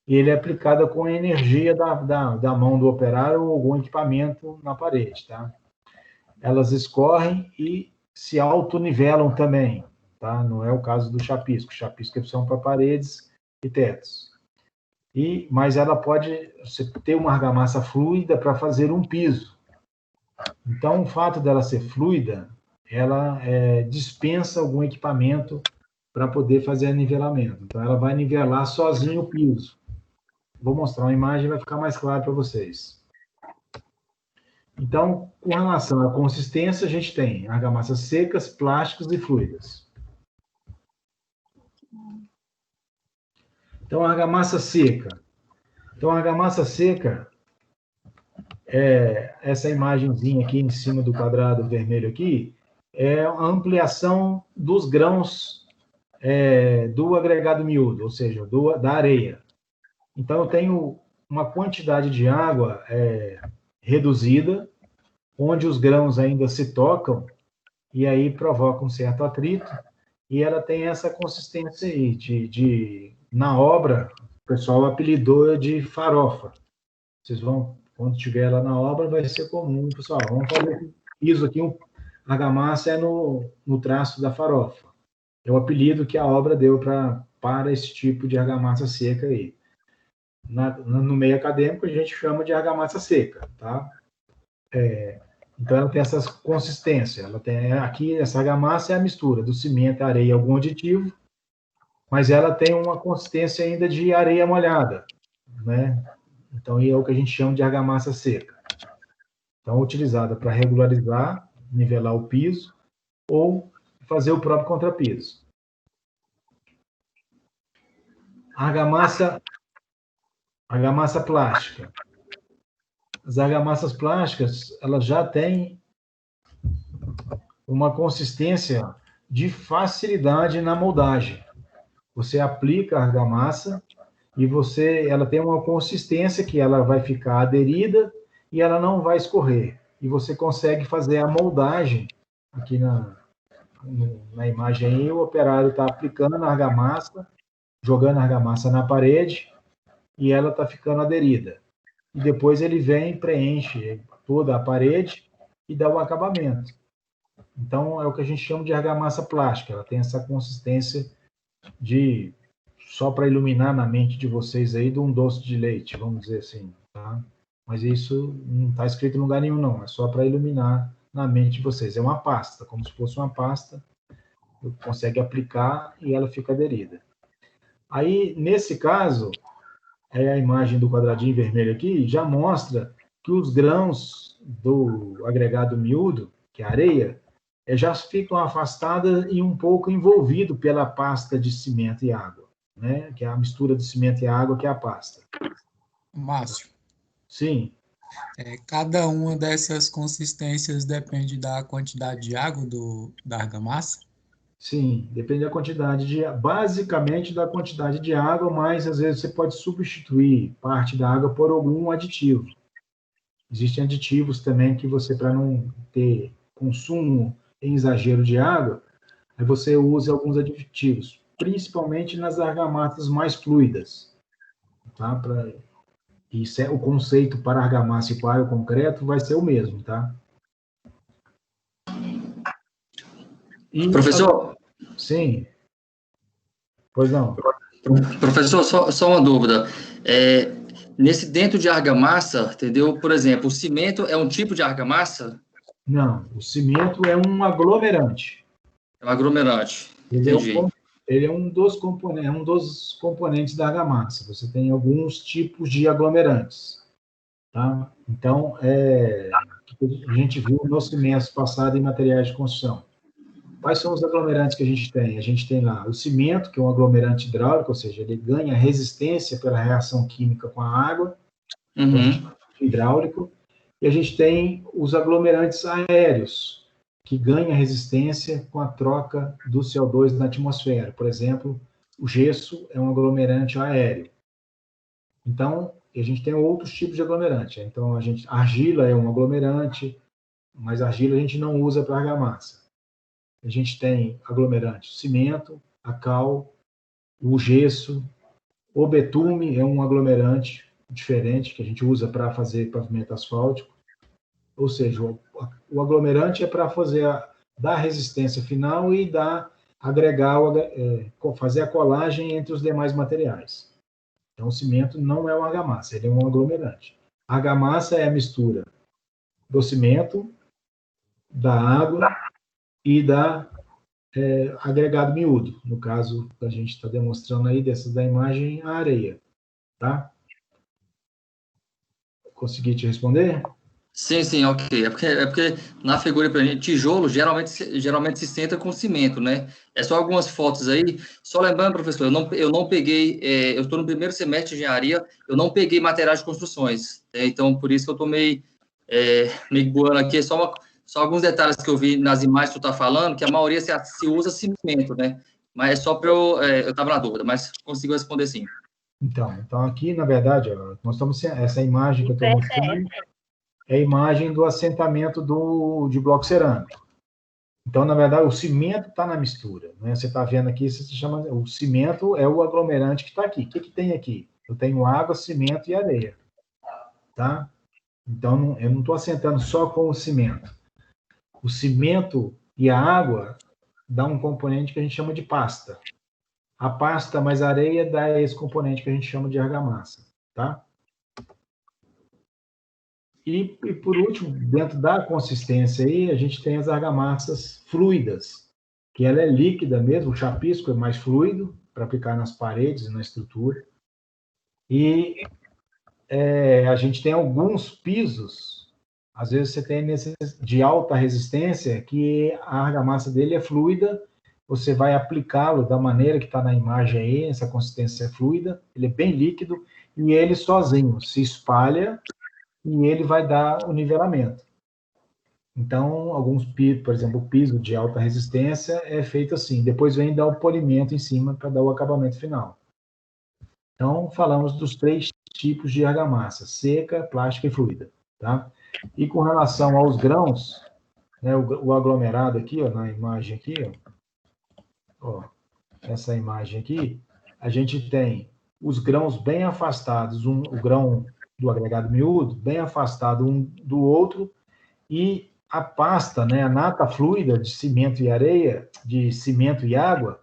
e ele é aplicado com a energia da mão do operário ou algum equipamento na parede, tá? Elas escorrem e se autonivelam também, tá? Não é o caso do chapisco. Chapisco são para paredes e tetos. Mas ela pode ter uma argamassa fluida para fazer um piso. Então, o fato dela ser fluida, ela dispensa algum equipamento para poder fazer nivelamento. Então, ela vai nivelar sozinho o piso. Vou mostrar uma imagem, vai ficar mais claro para vocês. Então, com relação à consistência, a gente tem argamassas secas, plásticas e fluidas. Então, a argamassa seca. Então, a argamassa seca essa imagenzinha aqui em cima do quadrado vermelho aqui, é a ampliação dos grãos do agregado miúdo, ou seja, da areia. Então, eu tenho uma quantidade de água reduzida, onde os grãos ainda se tocam, e aí provoca um certo atrito, e ela tem essa consistência aí, na obra, o pessoal apelidou de farofa. Vocês vão, quando estiver lá na obra, vai ser comum, pessoal, vamos fazer isso aqui, a argamassa no traço da farofa. É o apelido que a obra deu para para esse tipo de argamassa seca aí. No meio acadêmico, a gente chama de argamassa seca, tá? Então, ela tem essa consistência. Ela tem, aqui, essa argamassa é a mistura do cimento, areia e algum aditivo, mas ela tem uma consistência ainda de areia molhada, né? Então, é o que a gente chama de argamassa seca. Então, utilizada para regularizar, nivelar o piso ou fazer o próprio contrapiso. Argamassa plástica. As argamassas plásticas, elas já têm uma consistência de facilidade na moldagem. Você aplica a argamassa e ela tem uma consistência que ela vai ficar aderida e ela não vai escorrer. E você consegue fazer a moldagem. Aqui na imagem aí, o operário está aplicando a argamassa, jogando a argamassa na parede e ela está ficando aderida. E depois ele vem, preenche toda a parede e dá o acabamento. Então, é o que a gente chama de argamassa plástica. Ela tem essa consistência de, só para iluminar na mente de vocês aí, de um doce de leite, vamos dizer assim, tá? Mas isso não está escrito em lugar nenhum, não. É só para iluminar na mente de vocês. É uma pasta, como se fosse uma pasta. Você consegue aplicar e ela fica aderida. Aí, nesse caso, a imagem do quadradinho vermelho aqui já mostra que os grãos do agregado miúdo, que é a areia, já ficam afastadas e um pouco envolvido pela pasta de cimento e água, né? Que é a mistura de cimento e água, que é a pasta. Márcio, Sim. Cada uma dessas consistências depende da quantidade de água da argamassa? Sim, depende da quantidade basicamente da quantidade de água, mas às vezes você pode substituir parte da água por algum aditivo. Existem aditivos também que você, para não ter consumo em exagero de água, aí você usa alguns aditivos, principalmente nas argamassas mais fluidas, tá? Isso o conceito para argamassa e para o concreto vai ser o mesmo, tá? Professor? Sim. Pois não. Professor, só uma dúvida. Dentro de argamassa, entendeu? Por exemplo, o cimento é um tipo de argamassa? Não, o cimento é um aglomerante. É um aglomerante, entendi. Ele é um dos componentes da argamassa. Você tem alguns tipos de aglomerantes, tá? Então, a gente viu no semestre passado em materiais de construção. Quais são os aglomerantes que a gente tem? A gente tem lá o cimento, que é um aglomerante hidráulico, ou seja, ele ganha resistência pela reação química com a água, hidráulico. E a gente tem os aglomerantes aéreos, que ganham resistência com a troca do CO2 na atmosfera. Por exemplo, o gesso é um aglomerante aéreo. Então, a gente tem outros tipos de aglomerante. Então, a argila é um aglomerante, mas a argila a gente não usa para argamassa. A gente tem aglomerante cimento, a cal, o gesso, o betume é um aglomerante diferente que a gente usa para fazer pavimento asfáltico. Ou seja, o aglomerante é para dar resistência final e fazer a colagem entre os demais materiais. Então, o cimento não é uma argamassa, ele é um aglomerante. A argamassa é a mistura do cimento, da água e da agregado miúdo. No caso, a gente está demonstrando aí, da imagem, a areia. Tá? Consegui te responder? Sim, ok. É porque na figura para gente, tijolo geralmente se senta com cimento, né? É só algumas fotos aí. Só lembrando, professor, eu não peguei, eu estou no primeiro semestre de engenharia, eu não peguei materiais de construções. Então, por isso que eu estou meio boando aqui. Só alguns detalhes que eu vi nas imagens que tu está falando, que a maioria se usa cimento, né? Mas é só para eu estava na dúvida, mas consigo responder sim. Então aqui, na verdade, nós estamos essa imagem que eu estou mostrando é a imagem do assentamento de bloco cerâmico. Então, na verdade, o cimento está na mistura, né? Você está vendo aqui, o cimento é o aglomerante que está aqui. O que tem aqui? Eu tenho água, cimento e areia, tá? Então, eu não estou assentando só com o cimento. O cimento e a água dá um componente que a gente chama de pasta. A pasta mais areia dá esse componente que a gente chama de argamassa, tá? E por último, dentro da consistência aí, a gente tem as argamassas fluidas, que ela é líquida mesmo, o chapisco é mais fluido, para aplicar nas paredes e na estrutura. E a gente tem alguns pisos, às vezes você tem de alta resistência, que a argamassa dele é fluida, você vai aplicá-lo da maneira que está na imagem aí, essa consistência é fluida, ele é bem líquido, e ele sozinho se espalha, e ele vai dar o nivelamento. Então, alguns pisos, por exemplo, o piso de alta resistência é feito assim, depois vem dar o polimento em cima para dar o acabamento final. Então, falamos dos 3 tipos de argamassa, seca, plástica e fluida, tá? E com relação aos grãos, né, o aglomerado aqui, ó, na imagem aqui, ó, essa imagem aqui, a gente tem os grãos bem afastados, o grão do agregado miúdo bem afastado um do outro, e a pasta, né, a nata fluida de cimento e areia, de cimento e água,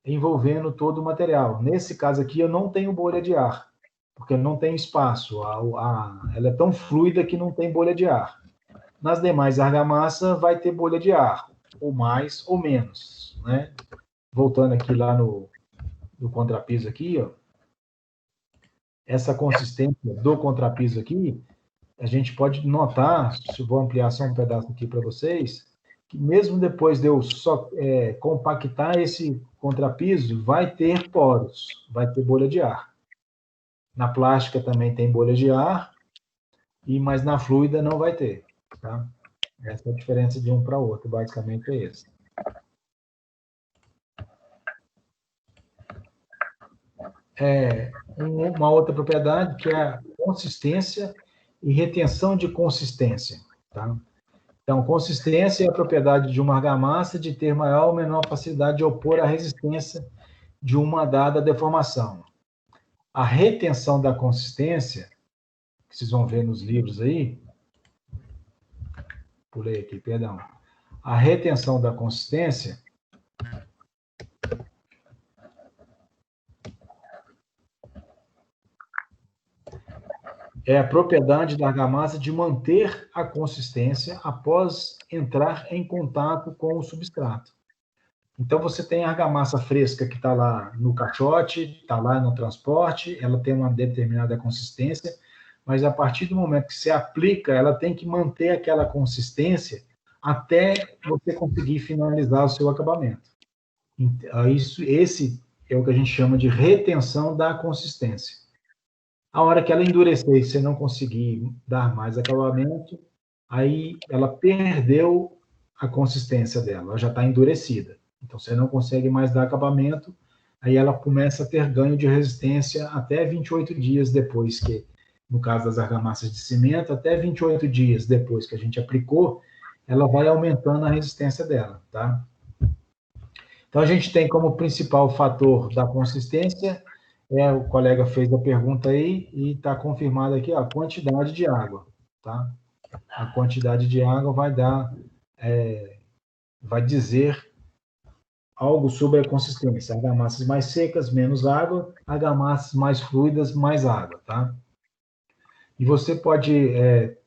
envolvendo todo o material. Nesse caso aqui, eu não tenho bolha de ar, porque não tem espaço. Ela é tão fluida que não tem bolha de ar. Nas demais argamassa, vai ter bolha de ar, ou mais ou menos, né? Voltando aqui lá no contrapiso aqui, ó, essa consistência do contrapiso aqui, a gente pode notar, se eu vou ampliar só um pedaço aqui para vocês, que mesmo depois de eu só compactar esse contrapiso, vai ter poros, vai ter bolha de ar. Na plástica também tem bolha de ar, mas na fluida não vai ter, tá? Essa é a diferença de um para o outro, basicamente é esse. Uma outra propriedade que é a consistência e retenção de consistência, tá? Então, consistência é a propriedade de uma argamassa de ter maior ou menor facilidade de opor à resistência de uma dada deformação. A retenção da consistência, que vocês vão ver nos livros aí, pulei aqui, perdão. A retenção da consistência é a propriedade da argamassa de manter a consistência após entrar em contato com o substrato. Então, você tem a argamassa fresca que está lá no caixote, está lá no transporte, ela tem uma determinada consistência, mas a partir do momento que você aplica, ela tem que manter aquela consistência até você conseguir finalizar o seu acabamento. Esse é o que a gente chama de retenção da consistência. A hora que ela endurecer e você não conseguir dar mais acabamento, aí ela perdeu a consistência dela, ela já está endurecida. Então, você não consegue mais dar acabamento, aí ela começa a ter ganho de resistência até 28 dias depois que, no caso das argamassas de cimento, até 28 dias depois que a gente aplicou, ela vai aumentando a resistência dela, tá? Então, a gente tem como principal fator da consistência, o colega fez a pergunta aí, e está confirmado aqui, a quantidade de água, tá? A quantidade de água vai dizer algo sobre a consistência. Argamassas mais secas, menos água, argamassas mais fluidas, mais água, tá? E você pode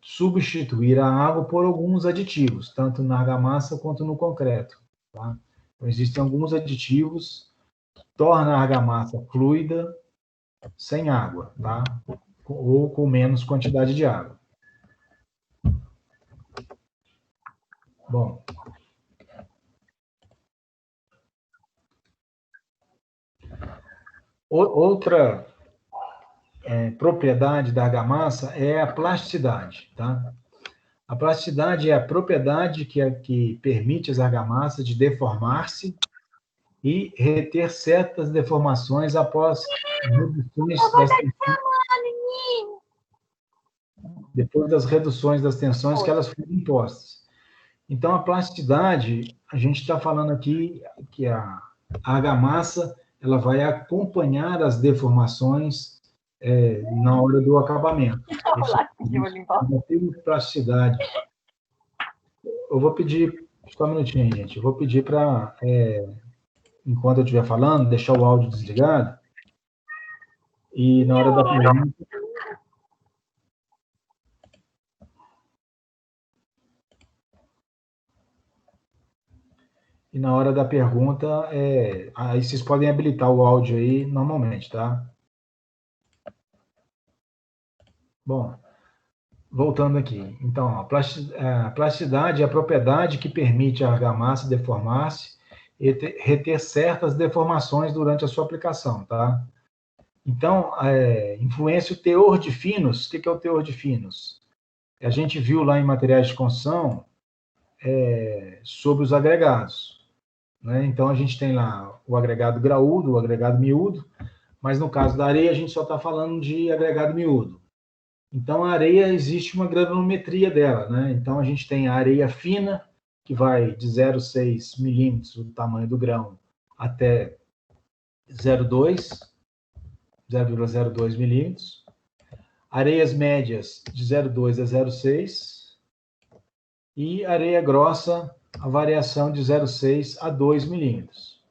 substituir a água por alguns aditivos, tanto na argamassa quanto no concreto, tá? Então, existem alguns aditivos que tornam a argamassa fluida sem água, tá? Ou com menos quantidade de água. Bom. Outra propriedade da argamassa é a plasticidade, tá? A plasticidade é a propriedade que permite às argamassas de deformar-se e reter certas deformações após depois das reduções das tensões que elas foram impostas. Então, a plasticidade, a gente está falando aqui que a argamassa ela vai acompanhar as deformações na hora do acabamento. Plasticidade. Eu vou pedir, só um minutinho, gente, eu vou pedir para enquanto eu estiver falando, deixar o áudio desligado. E na hora da pergunta... E na hora da pergunta, aí vocês podem habilitar o áudio aí normalmente, tá? Bom, voltando aqui. Então, a plasticidade é a propriedade que permite a argamassa deformar-se e reter certas deformações durante a sua aplicação, tá? Então, influencia o teor de finos. O que é o teor de finos? A gente viu lá em materiais de construção sobre os agregados, né? Então, a gente tem lá o agregado graúdo, o agregado miúdo, mas no caso da areia, a gente só está falando de agregado miúdo. Então, a areia, existe uma granulometria dela, né? Então, a gente tem a areia fina, que vai de 0,6 milímetros, o tamanho do grão, até 0,02 milímetros. Areias médias, de 0,2 a 0,6. E areia grossa, a variação de 0,6 a 2 milímetros.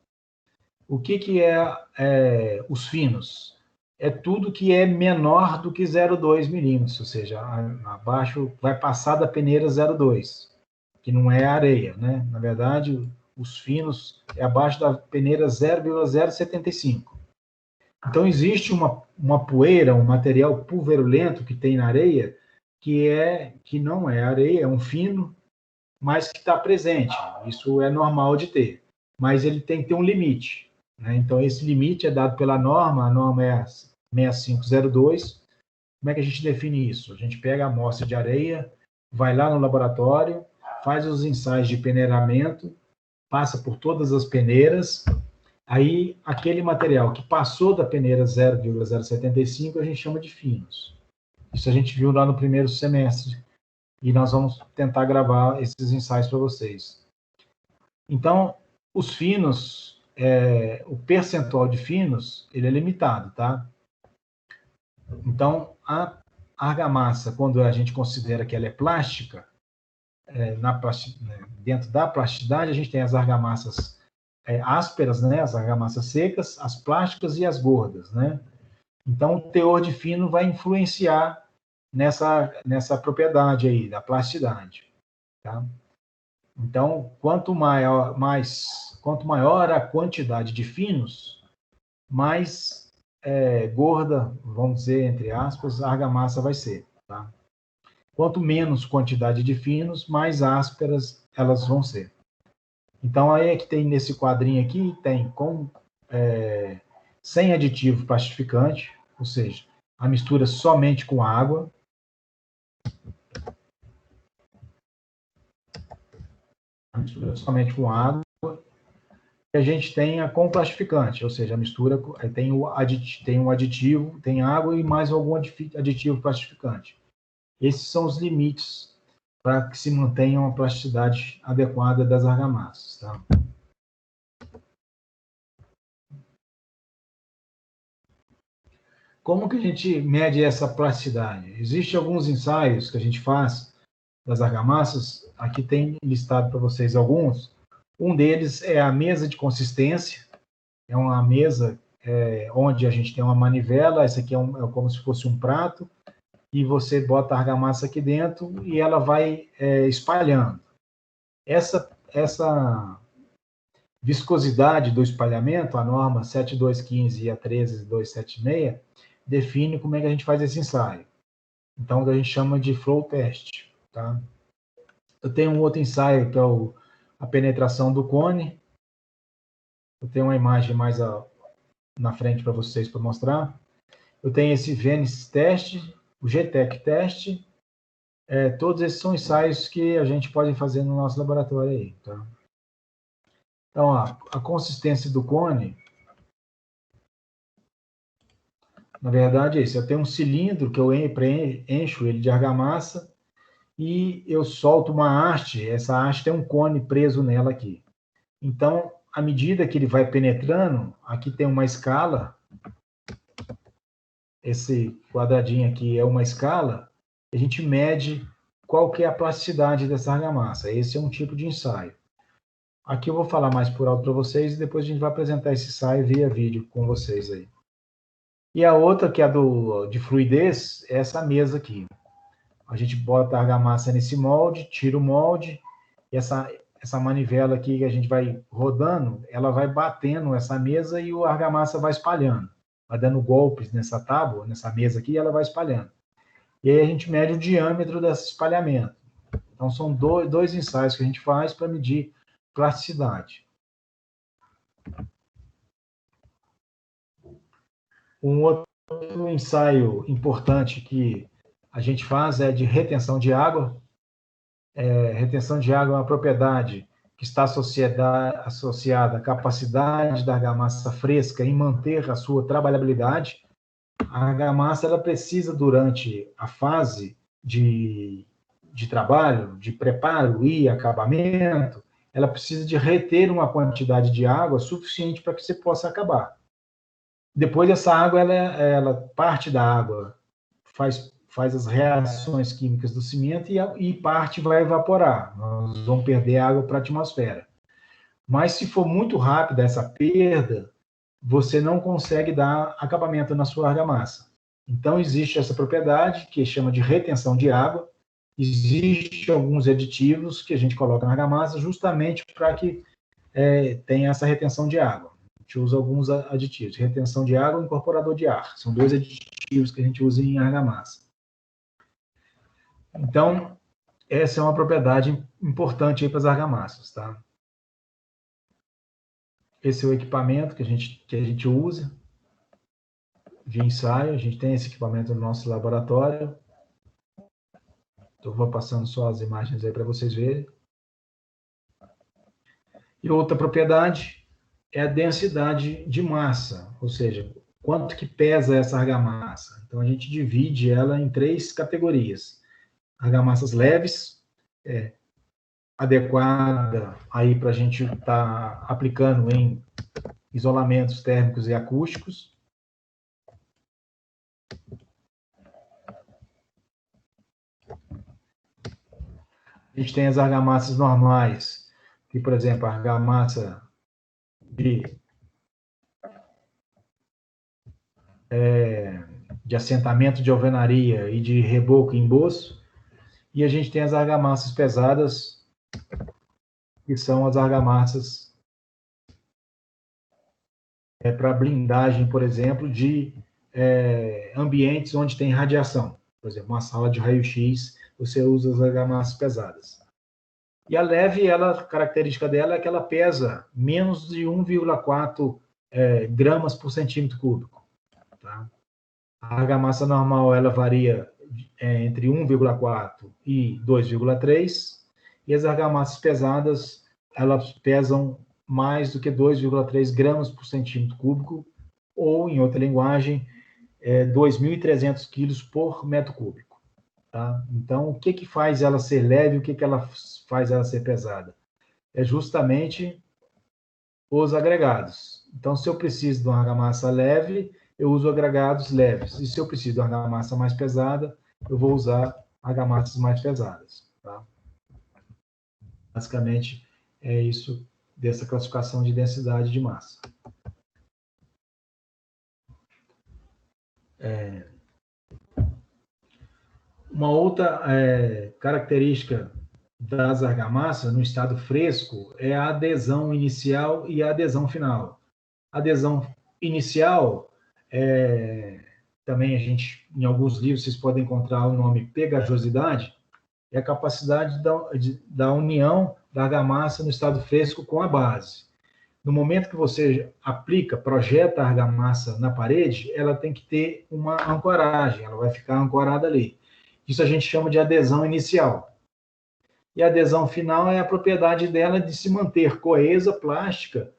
O que é os finos? É tudo que é menor do que 0,2 milímetros, ou seja, abaixo vai passar da peneira 0,2, que não é areia, né? Na verdade, os finos é abaixo da peneira 0,075. Então, existe uma poeira, um material pulverulento que tem na areia, que não é areia, é um fino, mas que está presente. Isso é normal de ter, mas ele tem que ter um limite, né? Então, esse limite é dado pela norma, a norma é 6502. Como é que a gente define isso? A gente pega a amostra de areia, vai lá no laboratório, faz os ensaios de peneiramento, passa por todas as peneiras, aí aquele material que passou da peneira 0,075 a gente chama de finos. Isso a gente viu lá no primeiro semestre, e nós vamos tentar gravar esses ensaios para vocês. Então, os finos, o percentual de finos, ele é limitado, tá? Então, a argamassa, quando a gente considera que ela é plástica, dentro da plasticidade, a gente tem as argamassas ásperas, né? As argamassas secas, as plásticas e as gordas, né? Então, o teor de fino vai influenciar nessa propriedade aí, da plasticidade, tá? Então, quanto maior a quantidade de finos, mais gorda, vamos dizer, entre aspas, a argamassa vai ser, tá? Quanto menos quantidade de finos, mais ásperas elas vão ser. Então, aí é que tem nesse quadrinho aqui, tem sem aditivo plastificante, ou seja, a mistura somente com água. A mistura somente com água. E a gente tem a com plastificante, ou seja, a mistura tem um aditivo, tem água e mais algum aditivo plastificante. Esses são os limites para que se mantenha uma plasticidade adequada das argamassas, tá? Como que a gente mede essa plasticidade? Existem alguns ensaios que a gente faz das argamassas, aqui tem listado para vocês alguns. Um deles é a mesa de consistência, é uma mesa onde a gente tem uma manivela, essa aqui é como se fosse um prato, e você bota a argamassa aqui dentro e ela vai espalhando. Essa viscosidade do espalhamento, a norma 7215 e a 13276, define como é que a gente faz esse ensaio. Então, a gente chama de flow test, tá? Eu tenho um outro ensaio, que é a penetração do cone. Eu tenho uma imagem mais na frente para vocês, para mostrar. Eu tenho esse Venice test, o GTEC test. Todos esses são ensaios que a gente pode fazer no nosso laboratório aí, tá? Então, a consistência do cone, na verdade, é isso. Eu tenho um cilindro que eu encho ele de argamassa e eu solto uma haste. Essa haste tem um cone preso nela aqui. Então, à medida que ele vai penetrando, aqui tem uma escala. Esse quadradinho aqui é uma escala. A gente mede qual que é a plasticidade dessa argamassa. Esse é um tipo de ensaio. Aqui eu vou falar mais por alto para vocês e depois a gente vai apresentar esse ensaio via vídeo com vocês aí. E a outra, que é de fluidez, é essa mesa aqui. A gente bota a argamassa nesse molde, tira o molde, e essa manivela aqui que a gente vai rodando, ela vai batendo essa mesa e a argamassa vai espalhando. Vai dando golpes nessa tábua, nessa mesa aqui, e ela vai espalhando. E aí a gente mede o diâmetro desse espalhamento. Então, são dois ensaios que a gente faz para medir plasticidade. Um outro ensaio importante que a gente faz é de retenção de água. Retenção de água é uma propriedade que está associada à capacidade da argamassa fresca em manter a sua trabalhabilidade. A argamassa ela precisa, durante a fase de trabalho, de preparo e acabamento, ela precisa de reter uma quantidade de água suficiente para que você possa acabar. Depois essa água, parte da água faz as reações químicas do cimento e parte vai evaporar. Nós vamos perder água para a atmosfera. Mas se for muito rápida essa perda, você não consegue dar acabamento na sua argamassa. Então, existe essa propriedade que chama de retenção de água. Existem alguns aditivos que a gente coloca na argamassa justamente para que tenha essa retenção de água. A gente usa alguns aditivos, retenção de água e incorporador de ar. São 2 aditivos que a gente usa em argamassa. Então, essa é uma propriedade importante aí para as argamassas, tá? Esse é o equipamento que a gente usa de ensaio. A gente tem esse equipamento no nosso laboratório. Eu vou passando só as imagens aí para vocês verem. E outra propriedade é a densidade de massa, ou seja, quanto que pesa essa argamassa. Então, a gente divide ela em 3 categorias. Argamassas leves, adequada aí para a gente estar aplicando em isolamentos térmicos e acústicos. A gente tem as argamassas normais, que, por exemplo, a argamassa de assentamento de alvenaria e de reboco e emboço. E a gente tem as argamassas pesadas, que são as argamassas para blindagem, por exemplo, de ambientes onde tem radiação. Por exemplo, uma sala de raio-x, você usa as argamassas pesadas. E a leve, a característica dela é que ela pesa menos de 1,4 gramas por centímetro cúbico. Tá? A argamassa normal, ela varia entre 1,4 e 2,3, e as argamassas pesadas, elas pesam mais do que 2,3 gramas por centímetro cúbico, ou, em outra linguagem, 2.300 quilos por metro cúbico. Tá? Então, o que faz ela ser leve e o que ela faz ela ser pesada? É justamente os agregados. Então, se eu preciso de uma argamassa leve, eu uso agregados leves. E se eu preciso de uma argamassa mais pesada, eu vou usar argamassas mais pesadas. Tá? Basicamente, é isso dessa classificação de densidade de massa. Uma outra característica das argamassas no estado fresco é a adesão inicial e a adesão final. A adesão inicial, também a gente, em alguns livros, vocês podem encontrar o nome pegajosidade, é a capacidade da união da argamassa no estado fresco com a base. No momento que você projeta a argamassa na parede, ela tem que ter uma ancoragem, ela vai ficar ancorada ali. Isso a gente chama de adesão inicial. E a adesão final é a propriedade dela de se manter coesa, plástica,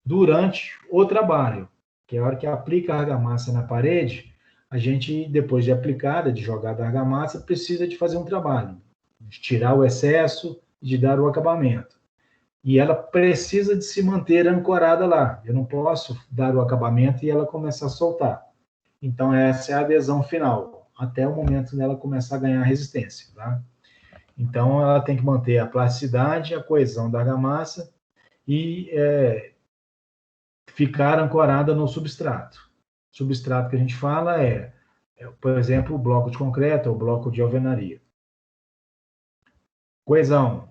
durante o trabalho. Que é a hora que aplica a argamassa na parede, a gente, depois de aplicada, de jogada a argamassa, precisa de fazer um trabalho. De tirar o excesso e de dar o acabamento. E ela precisa de se manter ancorada lá. Eu não posso dar o acabamento e ela começar a soltar. Então, essa é a adesão final, até o momento dela começar a ganhar resistência. Tá? Então, ela tem que manter a plasticidade, a coesão da argamassa e ficar ancorada no substrato. O substrato que a gente fala por exemplo, o bloco de concreto ou bloco de alvenaria. Coesão.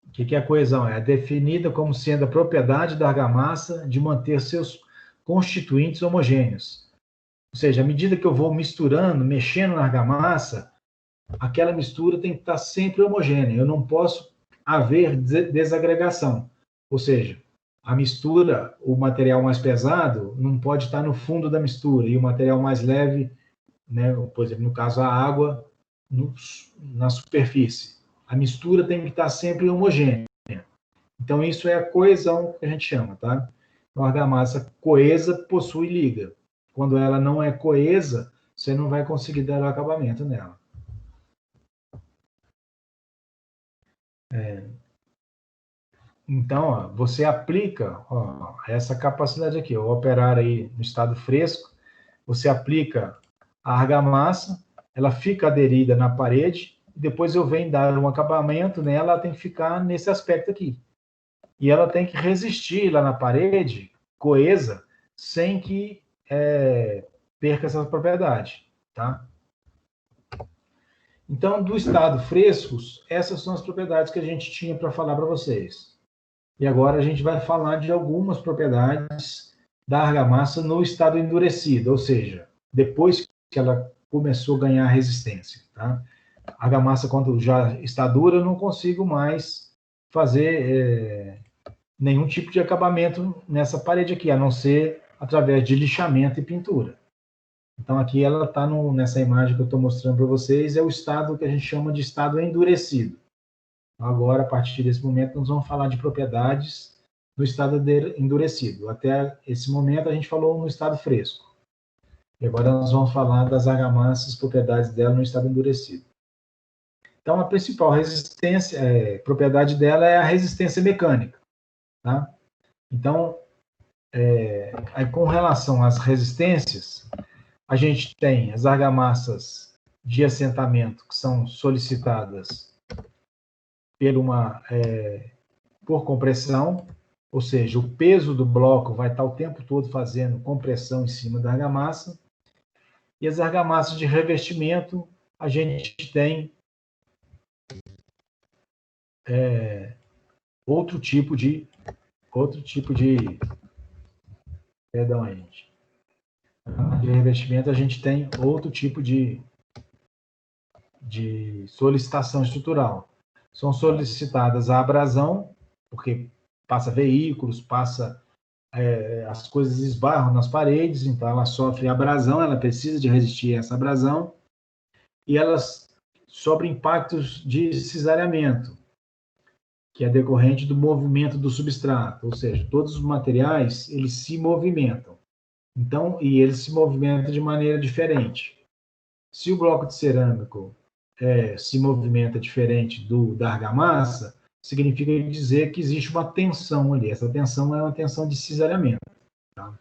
O que é a coesão? É definida como sendo a propriedade da argamassa de manter seus constituintes homogêneos. Ou seja, à medida que eu vou misturando, mexendo na argamassa, aquela mistura tem que estar sempre homogênea. Eu não posso haver desagregação. Ou seja, a mistura, o material mais pesado não pode estar no fundo da mistura e o material mais leve, né, por exemplo, no caso a água, na superfície. A mistura tem que estar sempre homogênea. Então, isso é a coesão que a gente chama, tá? Então, a argamassa coesa possui liga. Quando ela não é coesa, você não vai conseguir dar o acabamento nela. Então, ó, você aplica essa capacidade aqui, o operar aí no estado fresco, você aplica a argamassa, ela fica aderida na parede, depois eu venho dar um acabamento nela, ela tem que ficar nesse aspecto aqui. E ela tem que resistir lá na parede, coesa, sem que perca essa propriedade, tá? Então, do estado frescos, essas são as propriedades que a gente tinha para falar para vocês. E agora a gente vai falar de algumas propriedades da argamassa no estado endurecido, ou seja, depois que ela começou a ganhar resistência, tá? A argamassa, quando já está dura, eu não consigo mais fazer nenhum tipo de acabamento nessa parede aqui, a não ser através de lixamento e pintura. Então, aqui ela está nessa imagem que eu estou mostrando para vocês, é o estado que a gente chama de estado endurecido. Agora, a partir desse momento, nós vamos falar de propriedades no estado endurecido. Até esse momento, a gente falou no estado fresco. E agora nós vamos falar das argamassas, propriedades dela no estado endurecido. Então, a principal propriedade dela é a resistência mecânica. Tá? Então, aí, com relação às resistências, a gente tem as argamassas de assentamento, que são solicitadas por compressão, ou seja, o peso do bloco vai estar o tempo todo fazendo compressão em cima da argamassa. E as argamassas de revestimento, a gente tem outro tipo de perdão, gente. De revestimento, a gente tem outro tipo de solicitação estrutural. São solicitadas a abrasão, porque passa veículos, as coisas esbarram nas paredes, então ela sofre abrasão, ela precisa de resistir a essa abrasão, e elas sofrem impactos de cisalhamento, que é decorrente do movimento do substrato, ou seja, todos os materiais, eles se movimentam. Então, e eles se movimentam de maneira diferente. Se o bloco de cerâmico se movimenta diferente da argamassa, significa dizer que existe uma tensão ali. Essa tensão é uma tensão de cisalhamento. Tá?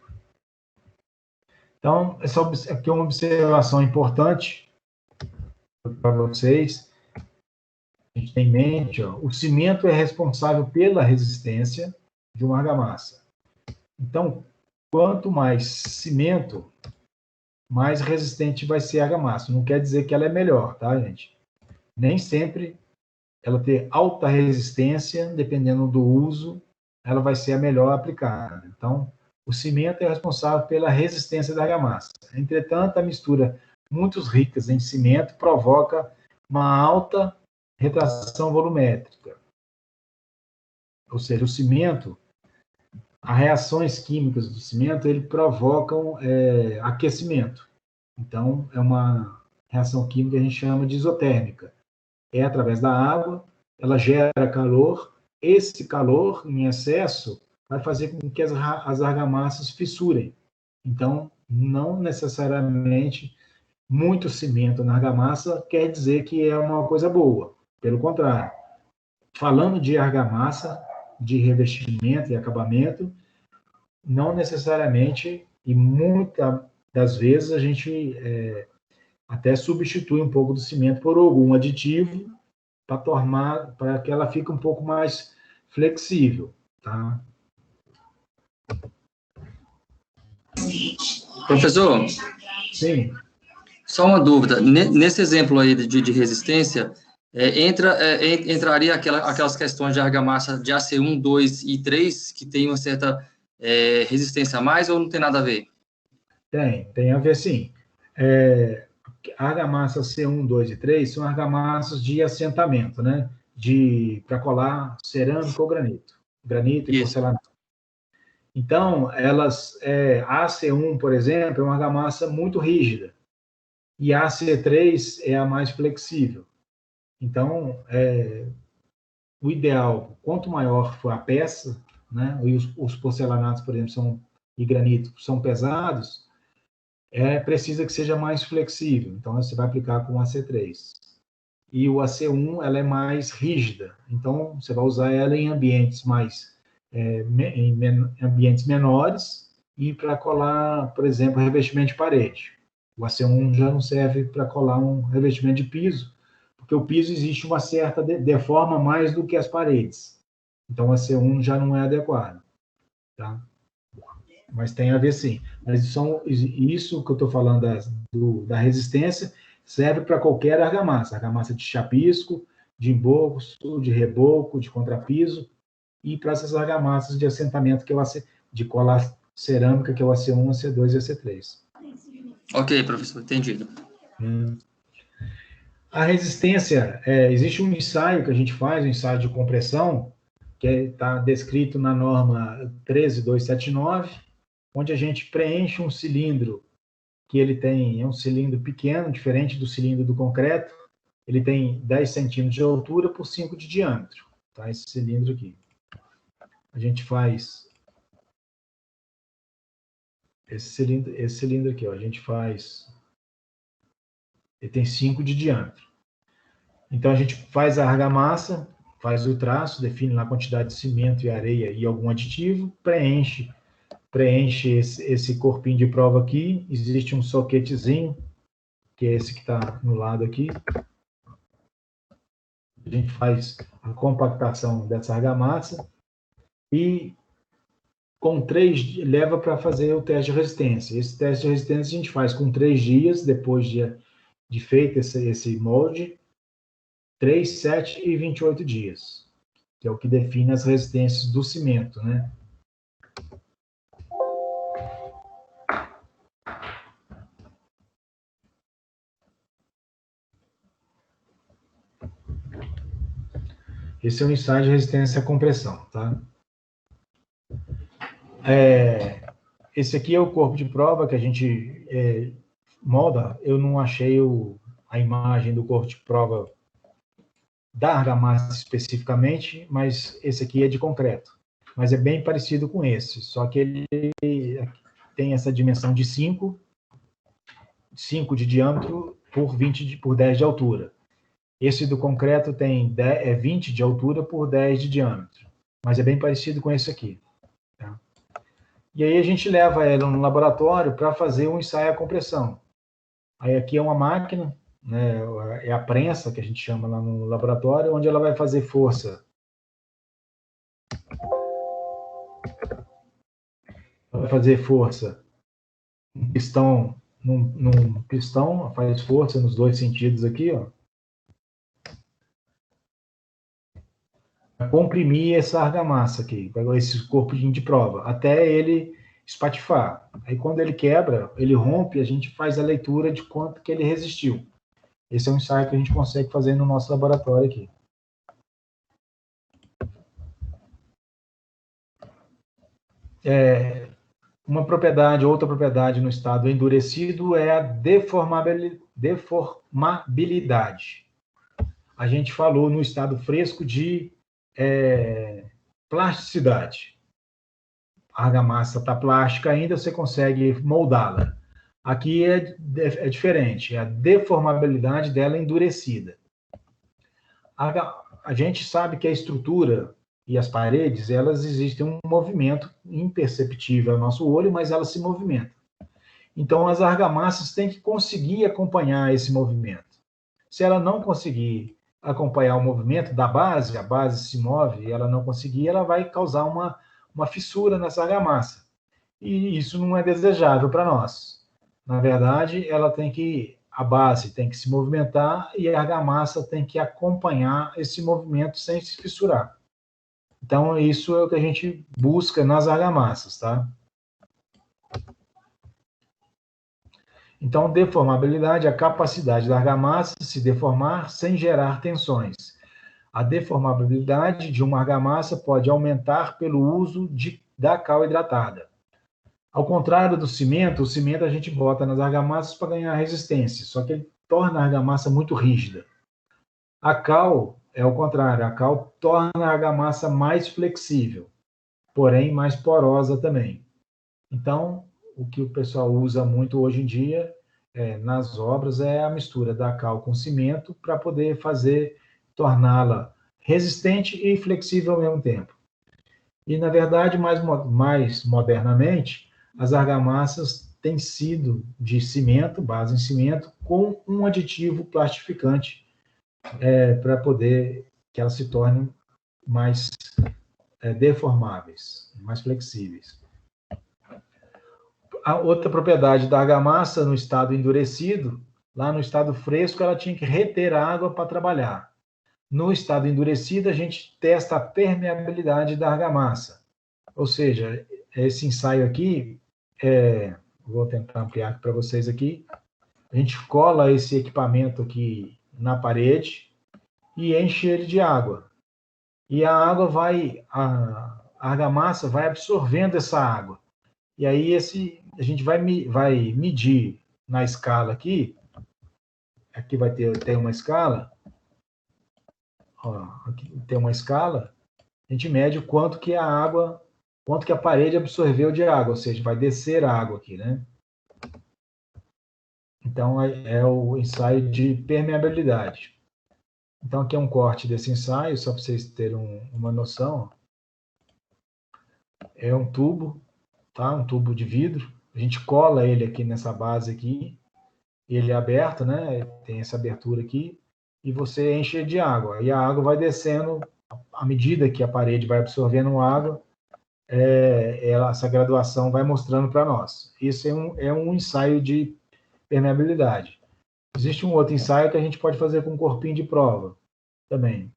Então, essa aqui é uma observação importante para vocês. A gente tem em mente, o cimento é responsável pela resistência de uma argamassa. Então, quanto mais cimento, mais resistente vai ser a argamassa. Não quer dizer que ela é melhor, tá, gente? Nem sempre ela ter alta resistência, dependendo do uso, ela vai ser a melhor aplicada. Então, o cimento é responsável pela resistência da argamassa. Entretanto, a mistura muito rica em cimento provoca uma alta retração volumétrica. Ou seja, o cimento, as reações químicas do cimento, ele provocam aquecimento. Então, é uma reação química que a gente chama de isotérmica. É através da água, ela gera calor. Esse calor, em excesso, vai fazer com que as argamassas fissurem. Então, não necessariamente muito cimento na argamassa quer dizer que é uma coisa boa. Pelo contrário, falando de argamassa, de revestimento e acabamento, não necessariamente, e muitas das vezes a gente até substitui um pouco do cimento por algum aditivo para que ela fique um pouco mais flexível. tá? Professor, Sim. só uma dúvida. Nesse exemplo aí de resistência, entraria aquelas questões de argamassa de AC1, 2 e 3, que tem uma certa resistência a mais, ou não tem nada a ver? Tem a ver sim. A argamassa C1, 2 e 3 são argamassas de assentamento, né? Para colar cerâmica ou granito. Granito e porcelanato. Então, a AC1, por exemplo, é uma argamassa muito rígida. E a AC3 é a mais flexível. Então, o ideal, quanto maior for a peça, né? E os porcelanatos, por exemplo, e granito são pesados, precisa que seja mais flexível. Então, você vai aplicar com o AC3. E o AC1, ela é mais rígida. Então, você vai usar ela em ambientes ambientes menores e para colar, por exemplo, revestimento de parede. O AC1 já não serve para colar um revestimento de piso, porque o piso existe uma certa deforma mais do que as paredes. Então, o AC1 já não é adequado. Tá? Mas tem a ver sim. Mas isso que eu estou falando da resistência serve para qualquer argamassa. Argamassa de chapisco, de embolso, de reboco, de contrapiso, e para essas argamassas de assentamento, de colar cerâmica, que é o AC1, AC2 e AC3. Ok, professor, entendido. A resistência, existe um ensaio que a gente faz, um ensaio de compressão, que está descrito na norma 13279, onde a gente preenche um cilindro que é um cilindro pequeno, diferente do cilindro do concreto. Ele tem 10 centímetros de altura por 5 de diâmetro, tá? Esse cilindro aqui. A gente faz esse cilindro aqui, ó, a gente faz, ele tem 5 de diâmetro. Então a gente faz a argamassa, faz o traço, define lá a quantidade de cimento e areia e algum aditivo, preenche esse corpinho de prova aqui. Existe um soquetezinho, que é esse que está no lado aqui. A gente faz a compactação dessa argamassa e leva para fazer o teste de resistência. Esse teste de resistência a gente faz com 3 dias, depois de feito esse molde, 3, 7 e 28 dias, que é o que define as resistências do cimento, né? Esse é o ensaio de resistência à compressão, tá? Esse aqui é o corpo de prova que a gente molda. Eu não achei a imagem do corpo de prova da argamassa especificamente, mas esse aqui é de concreto. Mas é bem parecido com esse, só que ele tem essa dimensão de 5 de diâmetro por 10 de altura. Esse do concreto tem 20 de altura por 10 de diâmetro, mas é bem parecido com esse aqui. Tá? E aí a gente leva ela no laboratório para fazer um ensaio à compressão. Aí aqui é uma máquina, né, é a prensa, que a gente chama lá no laboratório, onde ela vai fazer força. Vai fazer força num pistão, faz força nos 2 sentidos aqui, ó. Comprimir essa argamassa aqui, esse corpo de prova, até ele espatifar. Aí quando ele quebra, ele rompe, a gente faz a leitura de quanto que ele resistiu. Esse é um ensaio que a gente consegue fazer no nosso laboratório aqui. Outra propriedade no estado endurecido é a deformabilidade. A gente falou no estado fresco de plasticidade. A argamassa está plástica ainda, você consegue moldá-la. Aqui é diferente, é a deformabilidade dela endurecida. A gente sabe que a estrutura e as paredes, elas existem um movimento imperceptível ao nosso olho, mas elas se movimentam. Então, as argamassas têm que conseguir acompanhar esse movimento. Se ela não conseguir acompanhar o movimento da base, a base se move e ela não conseguir, ela vai causar uma fissura nessa argamassa. E isso não é desejável para nós. Na verdade, a base tem que se movimentar e a argamassa tem que acompanhar esse movimento sem se fissurar. Então, isso é o que a gente busca nas argamassas, tá? Então, deformabilidade é a capacidade da argamassa se deformar sem gerar tensões. A deformabilidade de uma argamassa pode aumentar pelo uso da cal hidratada. Ao contrário do cimento, o cimento a gente bota nas argamassas para ganhar resistência, só que ele torna a argamassa muito rígida. A cal é o contrário, a cal torna a argamassa mais flexível, porém mais porosa também. Então, o que o pessoal usa muito hoje em dia nas obras é a mistura da cal com cimento para poder torná-la resistente e flexível ao mesmo tempo. E, na verdade, mais modernamente, as argamassas têm sido de cimento, base em cimento, com um aditivo plastificante para poder que elas se tornem mais deformáveis, mais flexíveis. A outra propriedade da argamassa no estado endurecido, lá no estado fresco, ela tinha que reter água para trabalhar. No estado endurecido, a gente testa a permeabilidade da argamassa. Ou seja, esse ensaio aqui, vou tentar ampliar para vocês aqui. A gente cola esse equipamento aqui na parede e enche ele de água. E a água a argamassa vai absorvendo essa água. E aí a gente vai medir na escala aqui vai ter uma escala, aqui tem uma escala, a gente mede o quanto que a parede absorveu de água, ou seja, vai descer a água aqui, né? Então, é o ensaio de permeabilidade. Então, aqui é um corte desse ensaio, só para vocês terem uma noção. É um tubo, tá? Um tubo de vidro. A gente cola ele aqui nessa base aqui. Ele é aberto, né? Tem essa abertura aqui. E você enche de água. E a água vai descendo, à medida que a parede vai absorvendo água, essa graduação vai mostrando para nós. Isso é um ensaio de permeabilidade. Existe um outro ensaio que a gente pode fazer com um corpinho de prova também.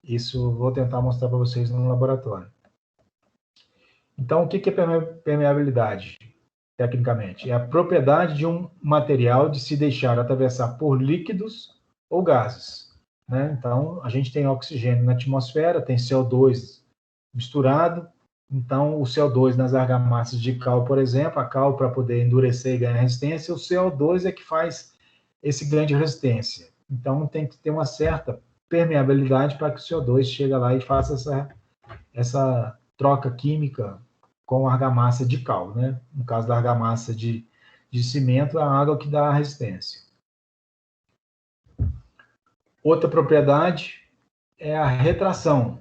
Isso vou tentar mostrar para vocês no laboratório. Então, o que é permeabilidade, tecnicamente? É a propriedade de um material de se deixar atravessar por líquidos ou gases, né? Então, a gente tem oxigênio na atmosfera, tem CO2 misturado. Então, o CO2 nas argamassas de cal, por exemplo, a cal para poder endurecer e ganhar resistência, o CO2 é que faz esse ganho de resistência. Então, tem que ter uma certa permeabilidade para que o CO2 chegue lá e faça essa troca química com a argamassa de cal, né? No caso da argamassa de cimento, a água que dá a resistência. Outra propriedade é a retração.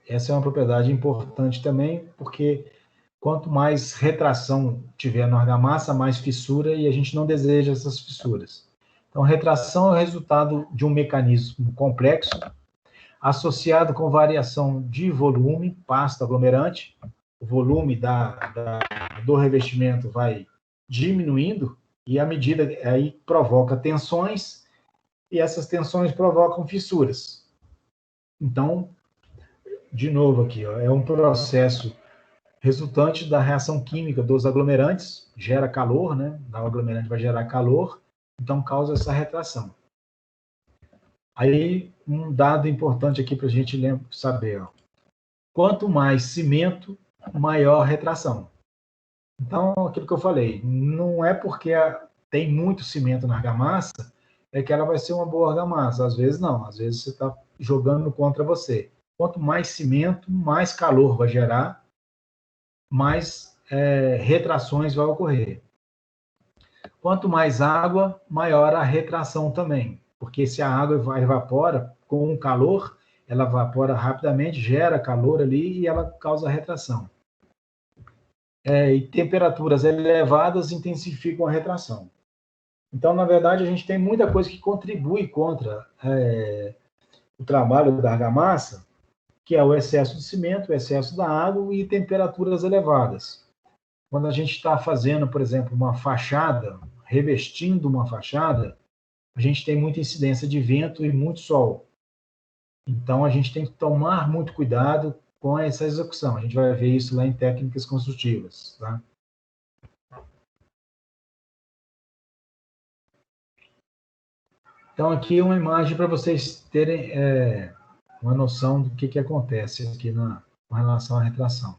Essa é uma propriedade importante também, porque quanto mais retração tiver na argamassa, mais fissura, e a gente não deseja essas fissuras. Então, retração é o resultado de um mecanismo complexo, associado com variação de volume, pasta aglomerante. O volume do revestimento vai diminuindo, e à medida aí provoca tensões, e essas tensões provocam fissuras. Então, de novo aqui, é um processo resultante da reação química dos aglomerantes, gera calor, né? O aglomerante vai gerar calor, então causa essa retração. Aí, um dado importante aqui para a gente saber, quanto mais cimento, maior retração. Então, aquilo que eu falei, não é porque tem muito cimento na argamassa, é que ela vai ser uma boa argamassa. Às vezes não, às vezes você está jogando contra você. Quanto mais cimento, mais calor vai gerar, mais retrações vai ocorrer. Quanto mais água, maior a retração também, porque se a água evapora com o calor, ela evapora rapidamente, gera calor ali e ela causa retração. E temperaturas elevadas intensificam a retração. Então, na verdade, a gente tem muita coisa que contribui contra o trabalho da argamassa, que é o excesso de cimento, o excesso da água e temperaturas elevadas. Quando a gente está fazendo, por exemplo, uma fachada, revestindo uma fachada, a gente tem muita incidência de vento e muito sol. Então, a gente tem que tomar muito cuidado com essa execução. A gente vai ver isso lá em técnicas construtivas, tá? Então, aqui é uma imagem para vocês terem uma noção do que acontece aqui com relação à retração.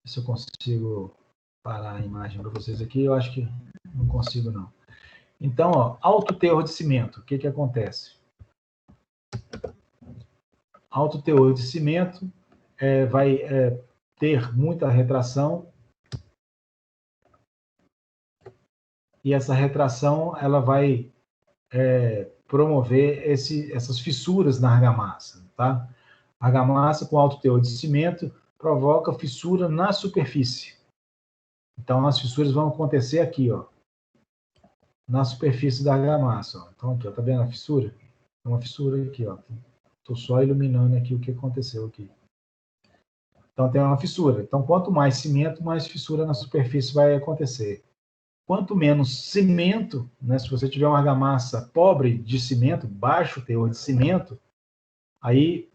Se eu consigo parar a imagem para vocês aqui, eu acho que não consigo, não. Então, ó, alto teor de cimento, o que acontece? Alto teor de cimento vai ter muita retração, e essa retração ela vai promover essas fissuras na argamassa, tá? A argamassa com alto teor de cimento provoca fissura na superfície. Então, as fissuras vão acontecer aqui, ó, na superfície da argamassa. Ó. Então, aqui, ó, tá vendo a fissura? Tem uma fissura aqui, ó. Estou só iluminando aqui o que aconteceu aqui. Então, tem uma fissura. Então, quanto mais cimento, mais fissura na superfície vai acontecer. Quanto menos cimento, né, se você tiver uma argamassa pobre de cimento, baixo teor de cimento, aí,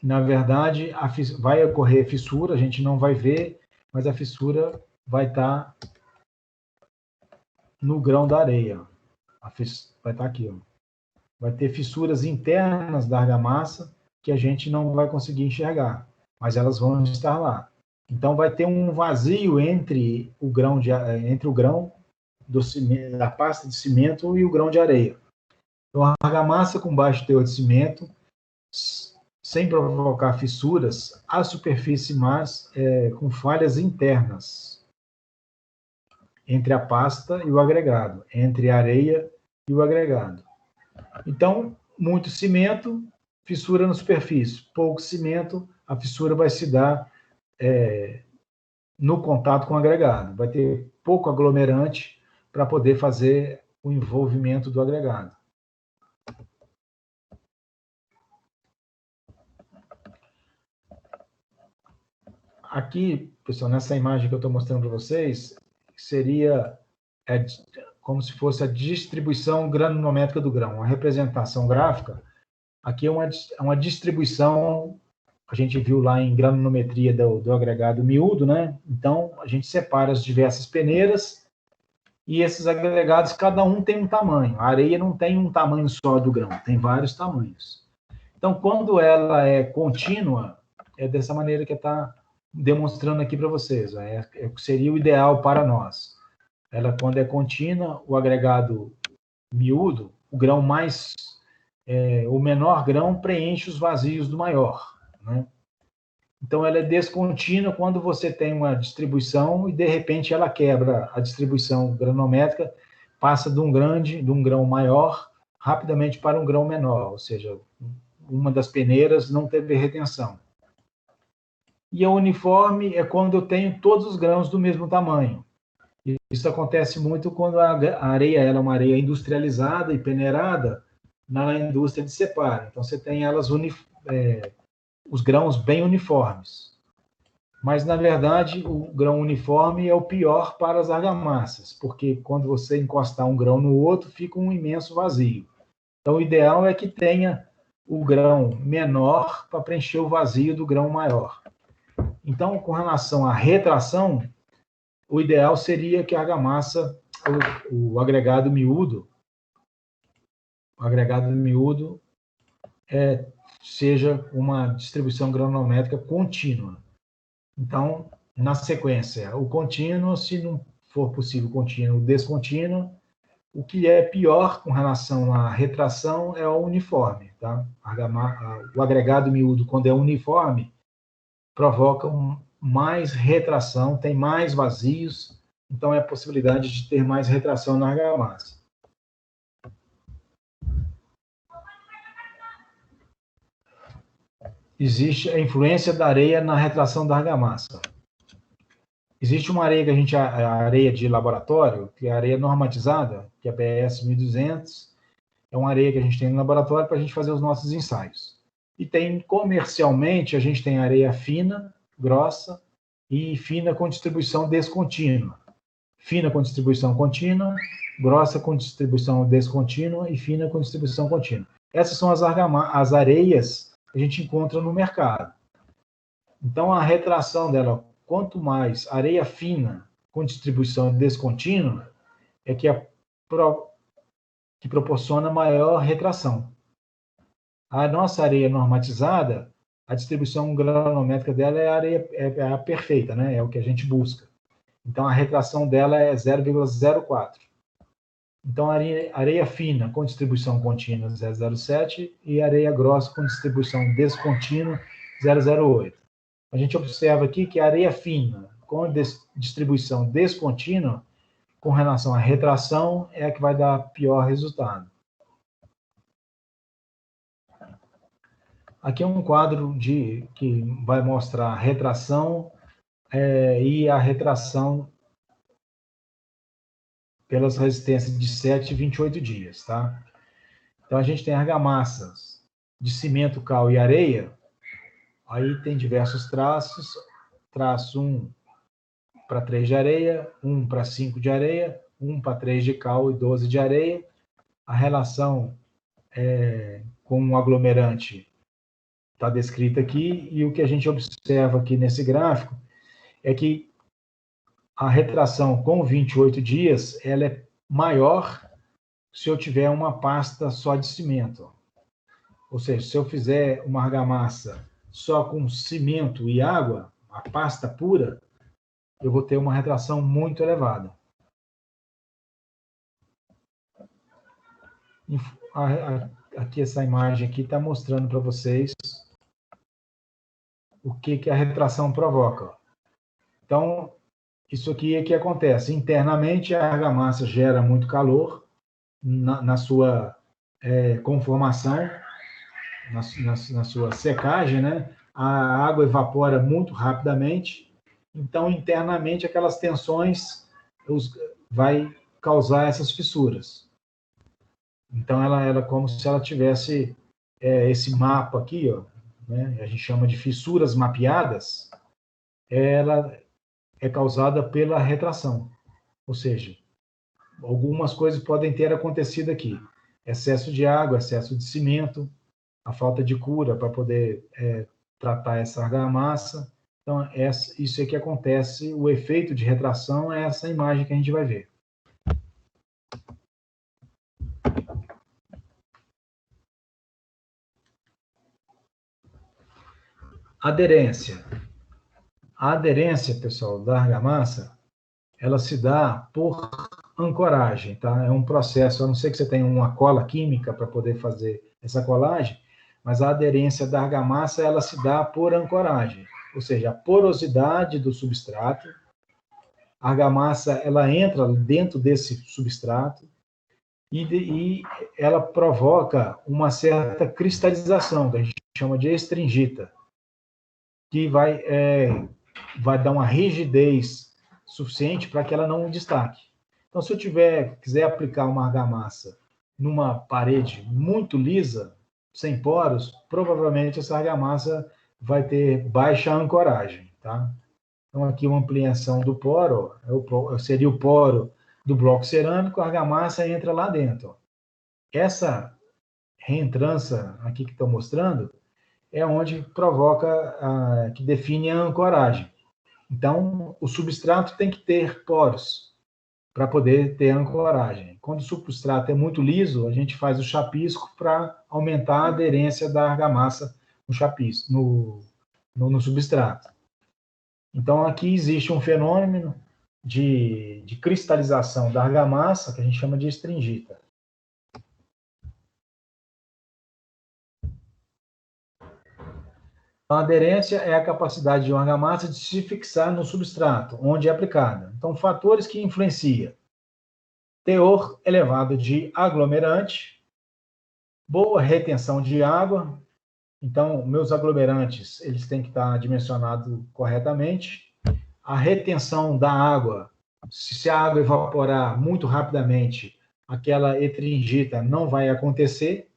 na verdade, vai ocorrer fissura, a gente não vai ver, mas a fissura vai estar no grão da areia. Vai estar aqui, ó. Vai ter fissuras internas da argamassa que a gente não vai conseguir enxergar, mas elas vão estar lá. Então, vai ter um vazio entre o grão do cimento, da pasta de cimento e o grão de areia. Então, a argamassa com baixo teor de cimento, sem provocar fissuras, a superfície com falhas internas entre a pasta e o agregado, entre a areia e o agregado. Então, muito cimento, fissura na superfície. Pouco cimento, a fissura vai se dar no contato com o agregado. Vai ter pouco aglomerante para poder fazer o envolvimento do agregado. Aqui, pessoal, nessa imagem que eu estou mostrando para vocês, seria como se fosse a distribuição granulométrica do grão. A representação gráfica, aqui é uma distribuição, a gente viu lá em granulometria do agregado miúdo, né? Então, a gente separa as diversas peneiras e esses agregados, cada um tem um tamanho. A areia não tem um tamanho só do grão, tem vários tamanhos. Então, quando ela é contínua, é dessa maneira que está demonstrando aqui para vocês. Seria o ideal para nós. Ela, quando é contínua, o agregado miúdo, o grão o menor grão preenche os vazios do maior, né? Então, ela é descontínua quando você tem uma distribuição e, de repente, ela quebra a distribuição granulométrica, passa de um grão maior rapidamente para um grão menor, ou seja, uma das peneiras não teve retenção. E a uniforme é quando eu tenho todos os grãos do mesmo tamanho. Isso acontece muito quando a areia ela é uma areia industrializada e peneirada na indústria de separo. Então, você tem os grãos bem uniformes. Mas, na verdade, o grão uniforme é o pior para as argamassas, porque quando você encostar um grão no outro, fica um imenso vazio. Então, o ideal é que tenha o grão menor para preencher o vazio do grão maior. Então, com relação à retração, o ideal seria que a argamassa, o agregado miúdo, seja uma distribuição granulométrica contínua. Então, na sequência, o contínuo, se não for possível contínuo, o descontínuo. O que é pior com relação à retração é o uniforme, tá? O agregado miúdo, quando é uniforme, provoca mais retração, tem mais vazios, então é a possibilidade de ter mais retração na argamassa. Existe a influência da areia na retração da argamassa. Existe uma areia que a areia de laboratório, que é a areia normatizada, que é a BS 1200, é uma areia que a gente tem no laboratório para a gente fazer os nossos ensaios. E tem, comercialmente, a gente tem areia fina, grossa e fina com distribuição descontínua. Fina com distribuição contínua, grossa com distribuição descontínua e fina com distribuição contínua. Essas são as areias que a gente encontra no mercado. Então, a retração dela, quanto mais areia fina com distribuição descontínua, é que proporciona maior retração. A nossa areia normatizada, a distribuição granulométrica dela é a perfeita, né? É o que a gente busca. Então, a retração dela é 0,04. Então, areia fina com distribuição contínua 0,07 e areia grossa com distribuição descontínua 0,08. A gente observa aqui que a areia fina com distribuição descontínua, com relação à retração, é a que vai dar pior resultado. Aqui é um quadro que vai mostrar a retração e a retração pelas resistências de 7 e 28 dias, tá? Então, a gente tem argamassas de cimento, cal e areia. Aí tem diversos traços. Traço 1 para 3 de areia, 1 para 5 de areia, 1 para 3 de cal e 12 de areia. A relação com o aglomerante está descrita aqui, e o que a gente observa aqui nesse gráfico é que a retração com 28 dias ela é maior se eu tiver uma pasta só de cimento. Ou seja, se eu fizer uma argamassa só com cimento e água, a pasta pura, eu vou ter uma retração muito elevada. Aqui, essa imagem aqui está mostrando para vocês o que a retração provoca. Então, isso aqui é que acontece. Internamente, a argamassa gera muito calor na sua conformação, na sua secagem, né? A água evapora muito rapidamente. Então, internamente, aquelas tensões vai causar essas fissuras. Então, ela é como se ela tivesse esse mapa aqui, ó, né? A gente chama de fissuras mapeadas. Ela é causada pela retração. Ou seja, algumas coisas podem ter acontecido aqui. Excesso de água, excesso de cimento, a falta de cura para poder tratar essa argamassa. Então, isso é que acontece, o efeito de retração é essa imagem que a gente vai ver. Aderência. A aderência, pessoal, da argamassa, ela se dá por ancoragem, tá? É um processo, a não ser que você tenha uma cola química para poder fazer essa colagem, mas a aderência da argamassa, ela se dá por ancoragem, ou seja, a porosidade do substrato. A argamassa, ela entra dentro desse substrato e ela provoca uma certa cristalização, que a gente chama de estringita, que vai dar uma rigidez suficiente para que ela não destaque. Então, se eu quiser aplicar uma argamassa numa parede muito lisa, sem poros, provavelmente essa argamassa vai ter baixa ancoragem, tá? Então, aqui uma ampliação do poro, seria o poro do bloco cerâmico, a argamassa entra lá dentro. Essa reentrância aqui que estou mostrando é onde provoca, que define a ancoragem. Então, o substrato tem que ter poros para poder ter ancoragem. Quando o substrato é muito liso, a gente faz o chapisco para aumentar a aderência da argamassa no chapisco, no substrato. Então, aqui existe um fenômeno de cristalização da argamassa, que a gente chama de estringita. A aderência é a capacidade de uma argamassa de se fixar no substrato, onde é aplicada. Então, fatores que influenciam: teor elevado de aglomerante, boa retenção de água. Então, meus aglomerantes, eles têm que estar dimensionados corretamente. a retenção da água, se a água evaporar muito rapidamente, aquela etringita não vai acontecer,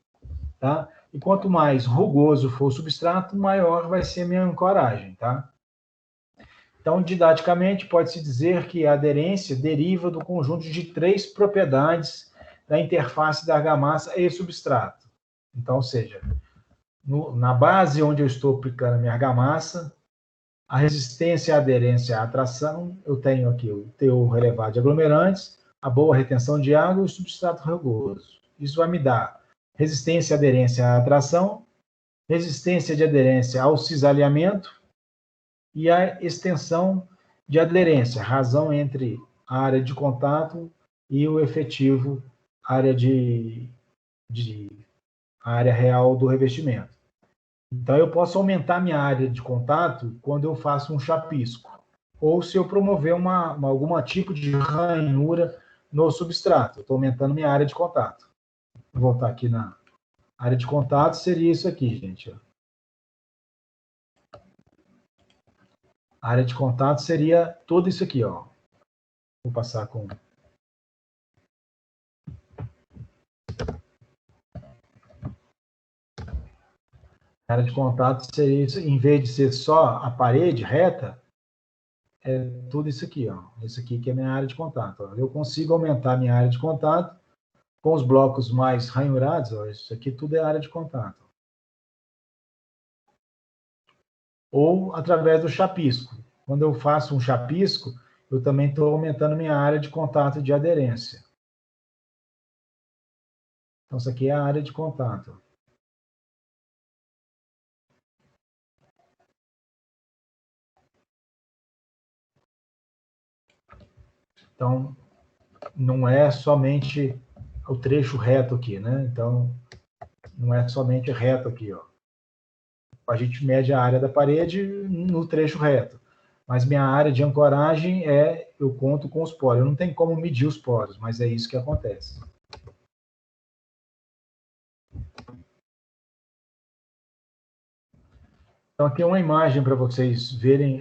tá? E quanto mais rugoso for o substrato, maior vai ser a minha ancoragem, tá? Então, didaticamente, pode-se dizer que a aderência deriva do conjunto de 3 propriedades da interface da argamassa e substrato. Então, ou seja, na base onde eu estou aplicando a minha argamassa, a resistência, a aderência, a atração, eu tenho aqui o teor elevado de aglomerantes, a boa retenção de água e o substrato rugoso. Isso vai me dar resistência, aderência à atração, resistência de aderência ao cisalhamento e a extensão de aderência, razão entre a área de contato e o efetivo área a área real do revestimento. Então, eu posso aumentar minha área de contato quando eu faço um chapisco, ou se eu promover algum tipo de ranhura no substrato. Eu estou aumentando minha área de contato. Vou voltar aqui na área de contato, seria isso aqui, gente. A área de contato seria tudo isso aqui, ó. Vou passar com... A área de contato seria isso, em vez de ser só a parede reta, é tudo isso aqui, ó. Isso aqui que é a minha área de contato. Ó. Eu consigo aumentar minha área de contato com os blocos mais ranhurados, ó. Isso aqui tudo é área de contato. Ou através do chapisco. Quando eu faço um chapisco, eu também estou aumentando minha área de contato de aderência. Então, isso aqui é a área de contato. Então, não é somente o trecho reto aqui, né? Então, não é somente reto aqui, ó. A gente mede a área da parede no trecho reto. Mas minha área de ancoragem eu conto com os poros. Eu não tenho como medir os poros, mas é isso que acontece. Então, aqui é uma imagem para vocês verem.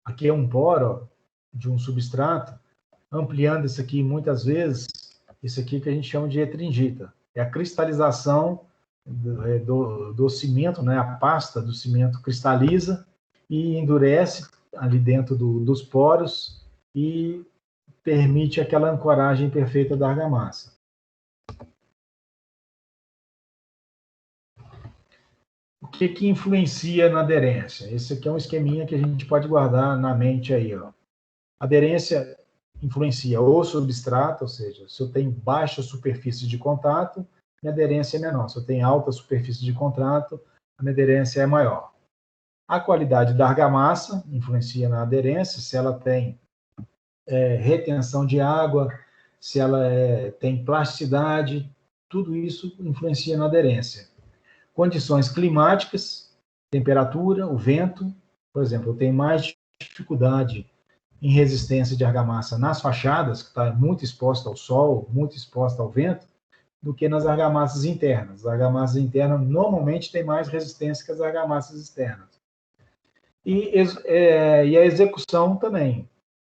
Aqui é um poro, ó, de um substrato, ampliando isso aqui muitas vezes, isso aqui que a gente chama de etringita. É a cristalização do cimento, né? A pasta do cimento cristaliza e endurece ali dentro dos poros e permite aquela ancoragem perfeita da argamassa. O que influencia na aderência? Esse aqui é um esqueminha que a gente pode guardar na mente aí, ó. Aderência influencia o substrato, ou seja, se eu tenho baixa superfície de contato, minha aderência é menor. Se eu tenho alta superfície de contato, a minha aderência é maior. A qualidade da argamassa influencia na aderência, se ela tem retenção de água, se ela tem plasticidade, tudo isso influencia na aderência. Condições climáticas, temperatura, o vento, por exemplo, eu tenho mais dificuldade em resistência de argamassa nas fachadas, que está muito exposta ao sol, muito exposta ao vento, do que nas argamassas internas. As argamassas internas normalmente têm mais resistência que as argamassas externas. E a execução também.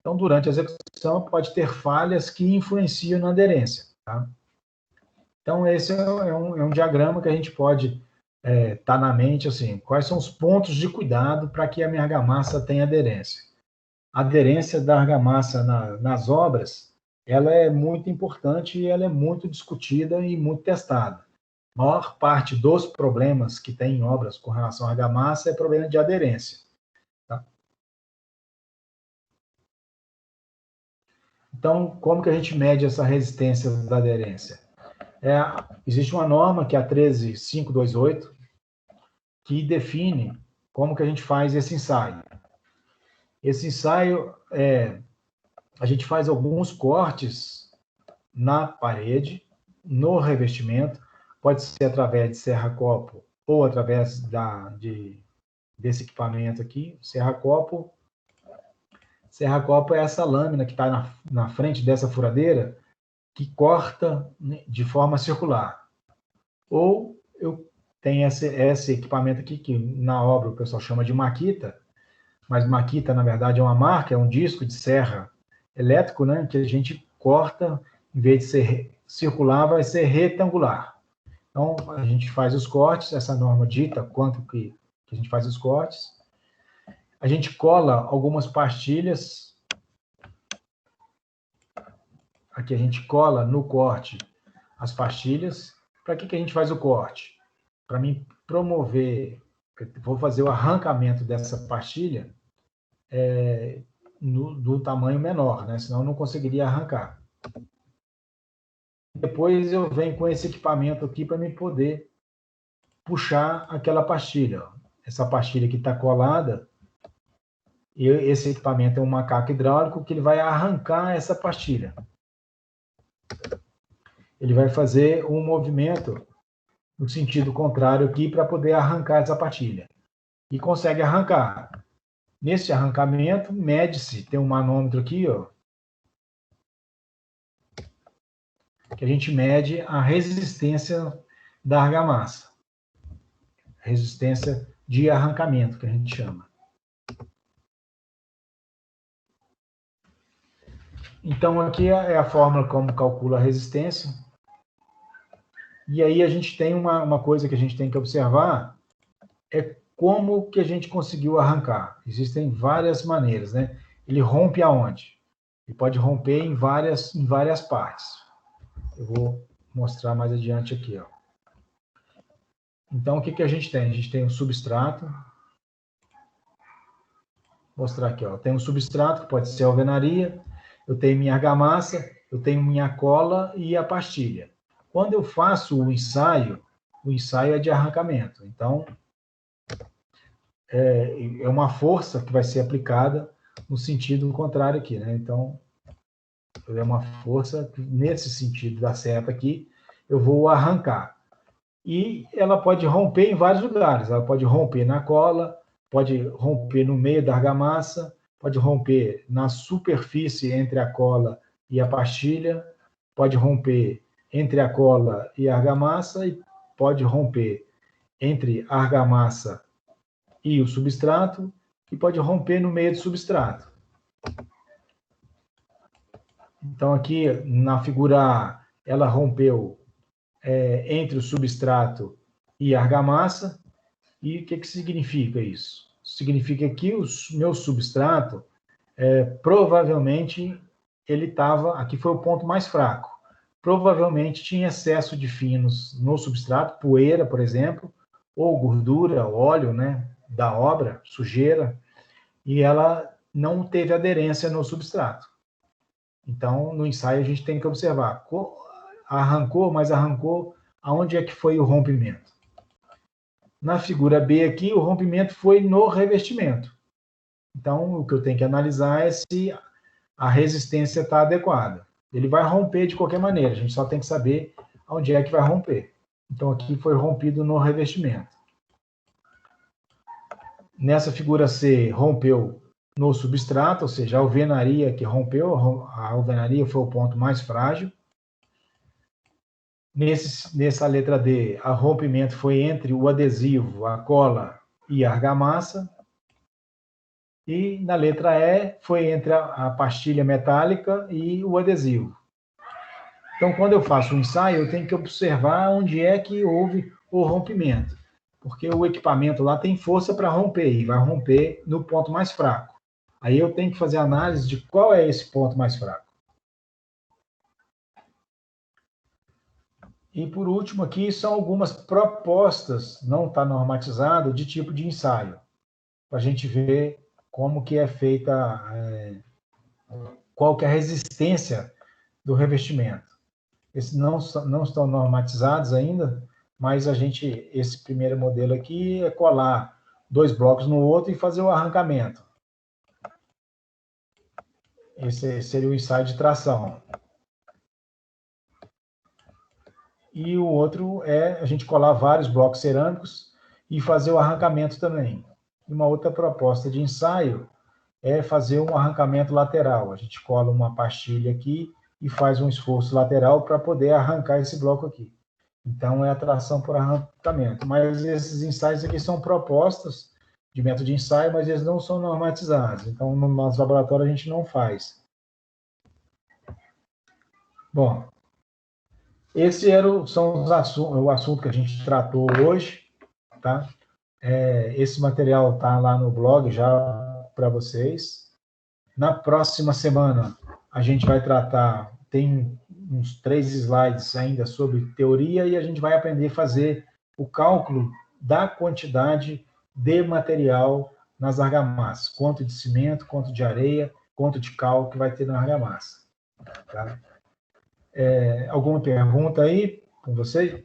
Então, durante a execução, pode ter falhas que influenciam na aderência. Tá? Então, esse é um diagrama que a gente pode estar na mente, assim, quais são os pontos de cuidado para que a minha argamassa tenha aderência. A aderência da argamassa nas obras, ela é muito importante e ela é muito discutida e muito testada. A maior parte dos problemas que tem em obras com relação à argamassa é problema de aderência. Tá? Então, como que a gente mede essa resistência da aderência? Existe uma norma, que é a 13528, que define como que a gente faz esse ensaio. Esse ensaio, a gente faz alguns cortes na parede, no revestimento, pode ser através de serra-copo ou através desse equipamento aqui. Serra-copo é essa lâmina que está na frente dessa furadeira, que corta de forma circular. Ou eu tenho esse equipamento aqui, que na obra o pessoal chama de maquita, mas maquita, na verdade, é uma marca, é um disco de serra elétrico, né, que a gente corta, em vez de ser circular, vai ser retangular. Então, a gente faz os cortes, essa norma dita quanto que a gente faz os cortes. A gente cola algumas pastilhas. Aqui a gente cola no corte as pastilhas. Para que a gente faz o corte? Para mim promover, vou fazer o arrancamento dessa pastilha do tamanho menor, né? Senão eu não conseguiria arrancar. Depois eu venho com esse equipamento aqui para me poder puxar aquela pastilha. Essa pastilha que está colada, e esse equipamento é um macaco hidráulico que ele vai arrancar essa pastilha. Ele vai fazer um movimento no sentido contrário aqui para poder arrancar essa pastilha. E consegue arrancar. Nesse arrancamento, mede-se, tem um manômetro aqui, ó, que a gente mede a resistência da argamassa. Resistência de arrancamento, que a gente chama. Então, aqui é a fórmula como calcula a resistência. E aí a gente tem uma coisa que a gente tem que observar, é como que a gente conseguiu arrancar. Existem várias maneiras, né? Ele rompe aonde? Ele pode romper em várias partes. Eu vou mostrar mais adiante aqui, ó. Então, o que a gente tem? A gente tem um substrato. Vou mostrar aqui, ó. Tem um substrato, que pode ser a alvenaria. Eu tenho minha argamassa, eu tenho minha cola e a pastilha. Quando eu faço o ensaio é de arrancamento. Então, é uma força que vai ser aplicada no sentido contrário aqui, né? Então, é uma força que, nesse sentido da seta aqui, eu vou arrancar. E ela pode romper em vários lugares. Ela pode romper na cola, pode romper no meio da argamassa, pode romper na superfície entre a cola e a pastilha, pode romper entre a cola e a argamassa e pode romper entre a argamassa e o substrato e pode romper no meio do substrato. Então, aqui na figura A, ela rompeu entre o substrato e a argamassa. E o que significa isso? Significa que o meu substrato, provavelmente, ele estava... Aqui foi o ponto mais fraco. Provavelmente tinha excesso de finos no substrato, poeira, por exemplo, ou gordura, óleo, né, da obra, sujeira, e ela não teve aderência no substrato. Então, no ensaio, a gente tem que observar. Arrancou, mas arrancou aonde é que foi o rompimento. Na figura B aqui, o rompimento foi no revestimento. Então, o que eu tenho que analisar é se a resistência está adequada. Ele vai romper de qualquer maneira, a gente só tem que saber onde é que vai romper. Então, aqui foi rompido no revestimento. Nessa figura C, rompeu no substrato, ou seja, a alvenaria que rompeu, a alvenaria foi o ponto mais frágil. Nessa letra D, o rompimento foi entre o adesivo, a cola e a argamassa. E na letra E, foi entre a pastilha metálica e o adesivo. Então, quando eu faço um ensaio, eu tenho que observar onde é que houve o rompimento. Porque o equipamento lá tem força para romper, e vai romper no ponto mais fraco. Aí eu tenho que fazer análise de qual é esse ponto mais fraco. E, por último, aqui são algumas propostas, não está normatizado, de tipo de ensaio. Para a gente ver como que é feita, qual que é a resistência do revestimento. Esses não estão normatizados ainda, mas esse primeiro modelo aqui é colar 2 blocos no outro e fazer o arrancamento. Esse seria o ensaio de tração. E o outro é a gente colar vários blocos cerâmicos e fazer o arrancamento também. E uma outra proposta de ensaio é fazer um arrancamento lateral. A gente cola uma pastilha aqui e faz um esforço lateral para poder arrancar esse bloco aqui. Então, é a tração por arrancamento. Mas esses ensaios aqui são propostas de método de ensaio, mas eles não são normatizados. Então, no nosso laboratório, a gente não faz. Bom, esse são o assunto que a gente tratou hoje, tá? Esse material está lá no blog já para vocês. Na próxima semana, a gente vai tratar, tem uns 3 slides ainda sobre teoria, e a gente vai aprender a fazer o cálculo da quantidade de material nas argamassas, quanto de cimento, quanto de areia, quanto de cal que vai ter na argamassa. Tá? Alguma pergunta aí com vocês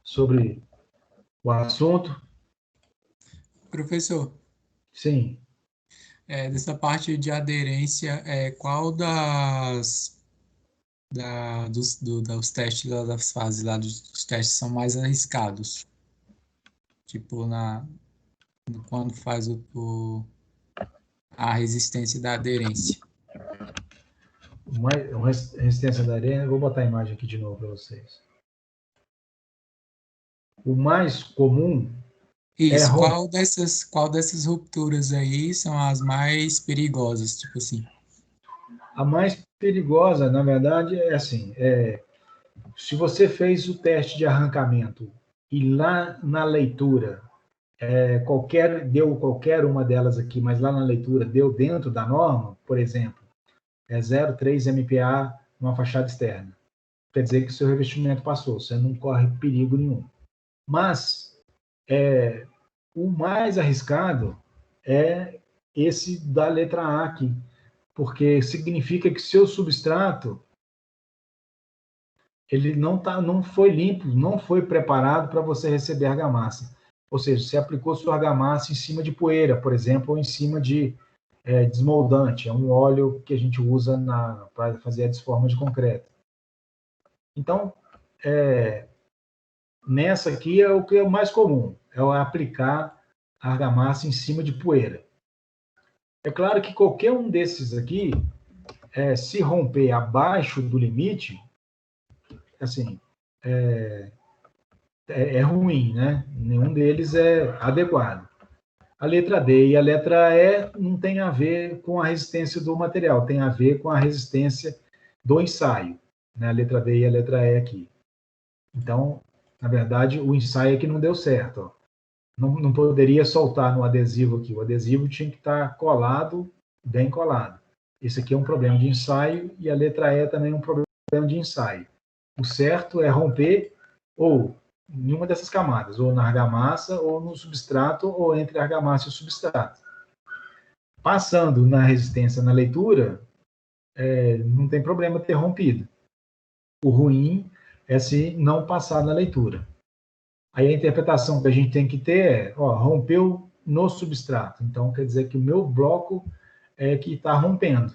sobre o assunto? Professor, Sim. dessa parte de aderência, qual dos testes lá, das fases lá dos testes são mais arriscados? Tipo, quando faz a resistência da aderência. Resistência da areia, eu vou botar a imagem aqui de novo para vocês. O mais comum Isso, qual dessas rupturas aí são as mais perigosas, tipo assim? A mais perigosa, na verdade, é assim, se você fez o teste de arrancamento e lá na leitura, deu qualquer uma delas aqui, mas lá na leitura deu dentro da norma, por exemplo, 0,3 MPa numa fachada externa. Quer dizer que o seu revestimento passou, você não corre perigo nenhum. Mas o mais arriscado é esse da letra A aqui, porque significa que seu substrato ele não foi limpo, não foi preparado para você receber argamassa. Ou seja, você aplicou sua argamassa em cima de poeira, por exemplo, ou em cima de desmoldante, é um óleo que a gente usa para fazer a desforma de concreto. Então, nessa aqui é o que é o mais comum, é aplicar a argamassa em cima de poeira. É claro que qualquer um desses aqui, se romper abaixo do limite, assim, é ruim, né? Nenhum deles é adequado. A letra D e a letra E não tem a ver com a resistência do material, tem a ver com a resistência do ensaio, né? A letra D e a letra E aqui. Então, na verdade, o ensaio é que não deu certo. Ó. Não poderia soltar no adesivo aqui. O adesivo tinha que estar colado, bem colado. Esse aqui é um problema de ensaio e a letra E também é um problema de ensaio. O certo é romper ou em uma dessas camadas, ou na argamassa, ou no substrato, ou entre a argamassa e o substrato. Passando na resistência na leitura, não tem problema ter rompido. O ruim é se não passar na leitura. Aí a interpretação que a gente tem que ter rompeu no substrato. Então, quer dizer que o meu bloco é que está rompendo.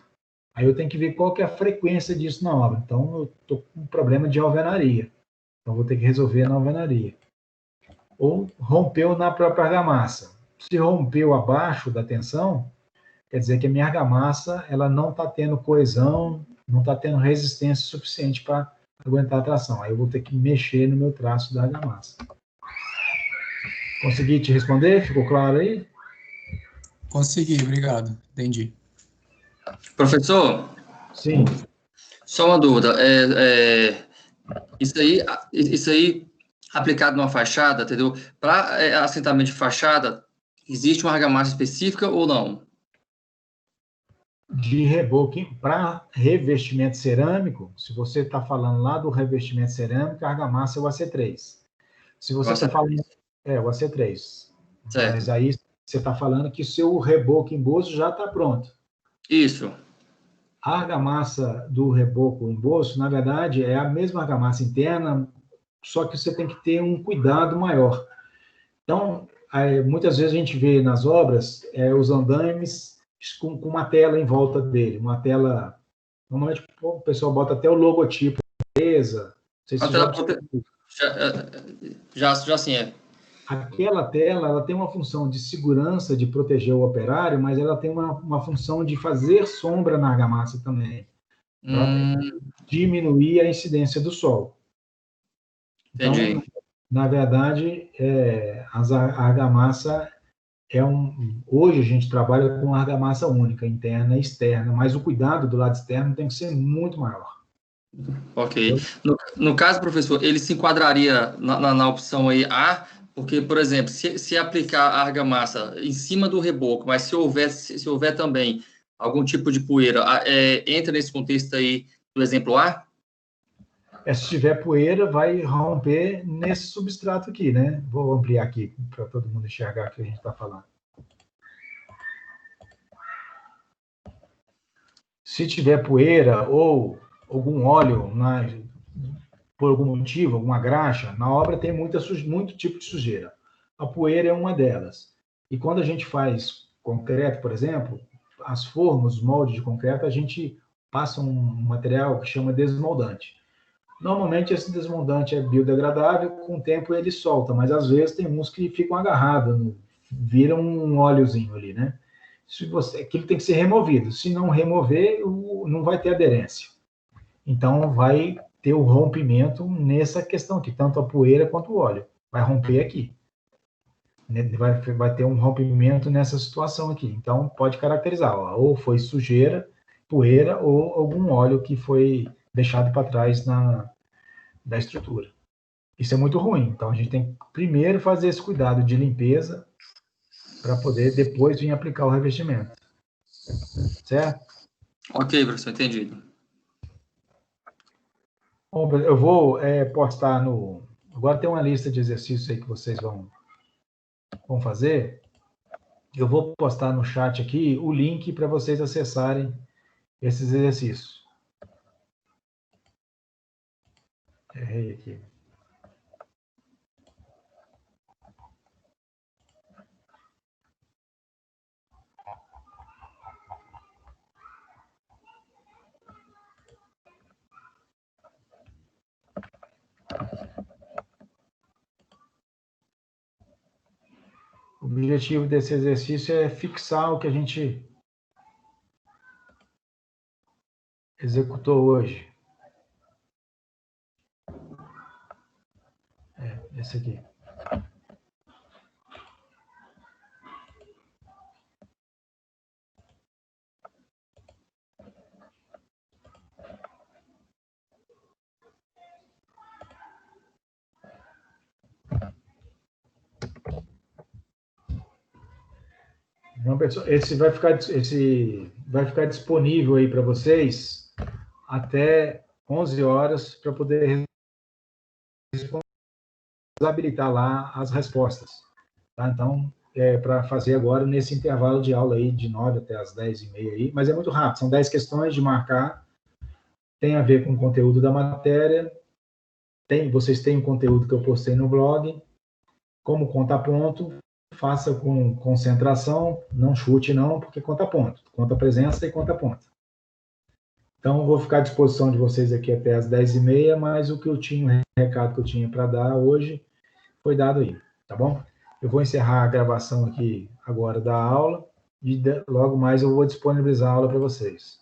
Aí eu tenho que ver qual que é a frequência disso na obra. Então, eu estou com um problema de alvenaria. Então, vou ter que resolver na alvenaria. Ou rompeu na própria argamassa. Se rompeu abaixo da tensão, quer dizer que a minha argamassa ela não está tendo coesão, não está tendo resistência suficiente para aguentar a tração. Aí eu vou ter que mexer no meu traço da argamassa. Consegui te responder? Ficou claro aí? Consegui, obrigado. Entendi. Professor? Sim. Só uma dúvida. Isso aí aplicado numa fachada, entendeu? Para assentamento de fachada, existe uma argamassa específica ou não? De reboque para revestimento cerâmico, se você está falando lá do revestimento cerâmico, a argamassa é o AC3. Se você está falando... o AC3. Certo. Mas aí você está falando que o seu reboco em bolso já está pronto. Isso. A argamassa do reboco em bolso, na verdade, é a mesma argamassa interna, só que você tem que ter um cuidado maior. Então, muitas vezes a gente vê nas obras os andames com uma tela em volta dele, uma tela... Normalmente o pessoal bota até o logotipo da empresa. Já sim é. Aquela tela ela tem uma função de segurança, de proteger o operário, mas ela tem uma função de fazer sombra na argamassa também. Diminuir a incidência do sol. Entendi. Então, na verdade, a argamassa hoje a gente trabalha com argamassa única, interna e externa, mas o cuidado do lado externo tem que ser muito maior. Ok. No caso, professor, ele se enquadraria na opção aí A, porque, por exemplo, se aplicar a argamassa em cima do reboco, mas se houver também algum tipo de poeira, entra nesse contexto aí do exemplo A? Se tiver poeira, vai romper nesse substrato aqui, né? Vou ampliar aqui para todo mundo enxergar o que a gente está falando. Se tiver poeira ou algum óleo, por algum motivo, alguma graxa, na obra tem muito tipo de sujeira. A poeira é uma delas. E quando a gente faz concreto, por exemplo, as formas, os moldes de concreto, a gente passa um material que chama desmoldante. Normalmente esse desmoldante é biodegradável, com o tempo ele solta, mas às vezes tem uns que ficam agarrados, viram um óleozinho ali, né? Aquilo tem que ser removido. Se não remover, não vai ter aderência. Então vai ter o rompimento nessa questão aqui, tanto a poeira quanto o óleo. Vai romper aqui. Vai ter um rompimento nessa situação aqui. Então pode caracterizar, ou foi sujeira, poeira, ou algum óleo que foi deixado para trás da estrutura. Isso é muito ruim. Então, a gente tem que primeiro fazer esse cuidado de limpeza para poder depois vir aplicar o revestimento. Certo? Ok, professor, entendido. Bom, eu vou postar no... Agora tem uma lista de exercícios aí que vocês vão fazer. Eu vou postar no chat aqui o link para vocês acessarem esses exercícios. Errei aqui. O objetivo desse exercício é fixar o que a gente executou hoje. Esse aqui. Então, pessoal, esse vai ficar disponível aí para vocês até 11 horas para poder habilitar lá as respostas. Tá? Então, para fazer agora nesse intervalo de aula aí de 9 até as 10h30 aí, mas é muito rápido, são 10 questões de marcar, tem a ver com o conteúdo da matéria, vocês têm o conteúdo que eu postei no blog, como conta ponto, faça com concentração, não chute não, porque conta ponto, conta presença e conta ponto. Então, vou ficar à disposição de vocês aqui até as 10h30, mas o recado que eu tinha para dar hoje foi dado aí, tá bom? Eu vou encerrar a gravação aqui agora da aula e logo mais eu vou disponibilizar a aula para vocês.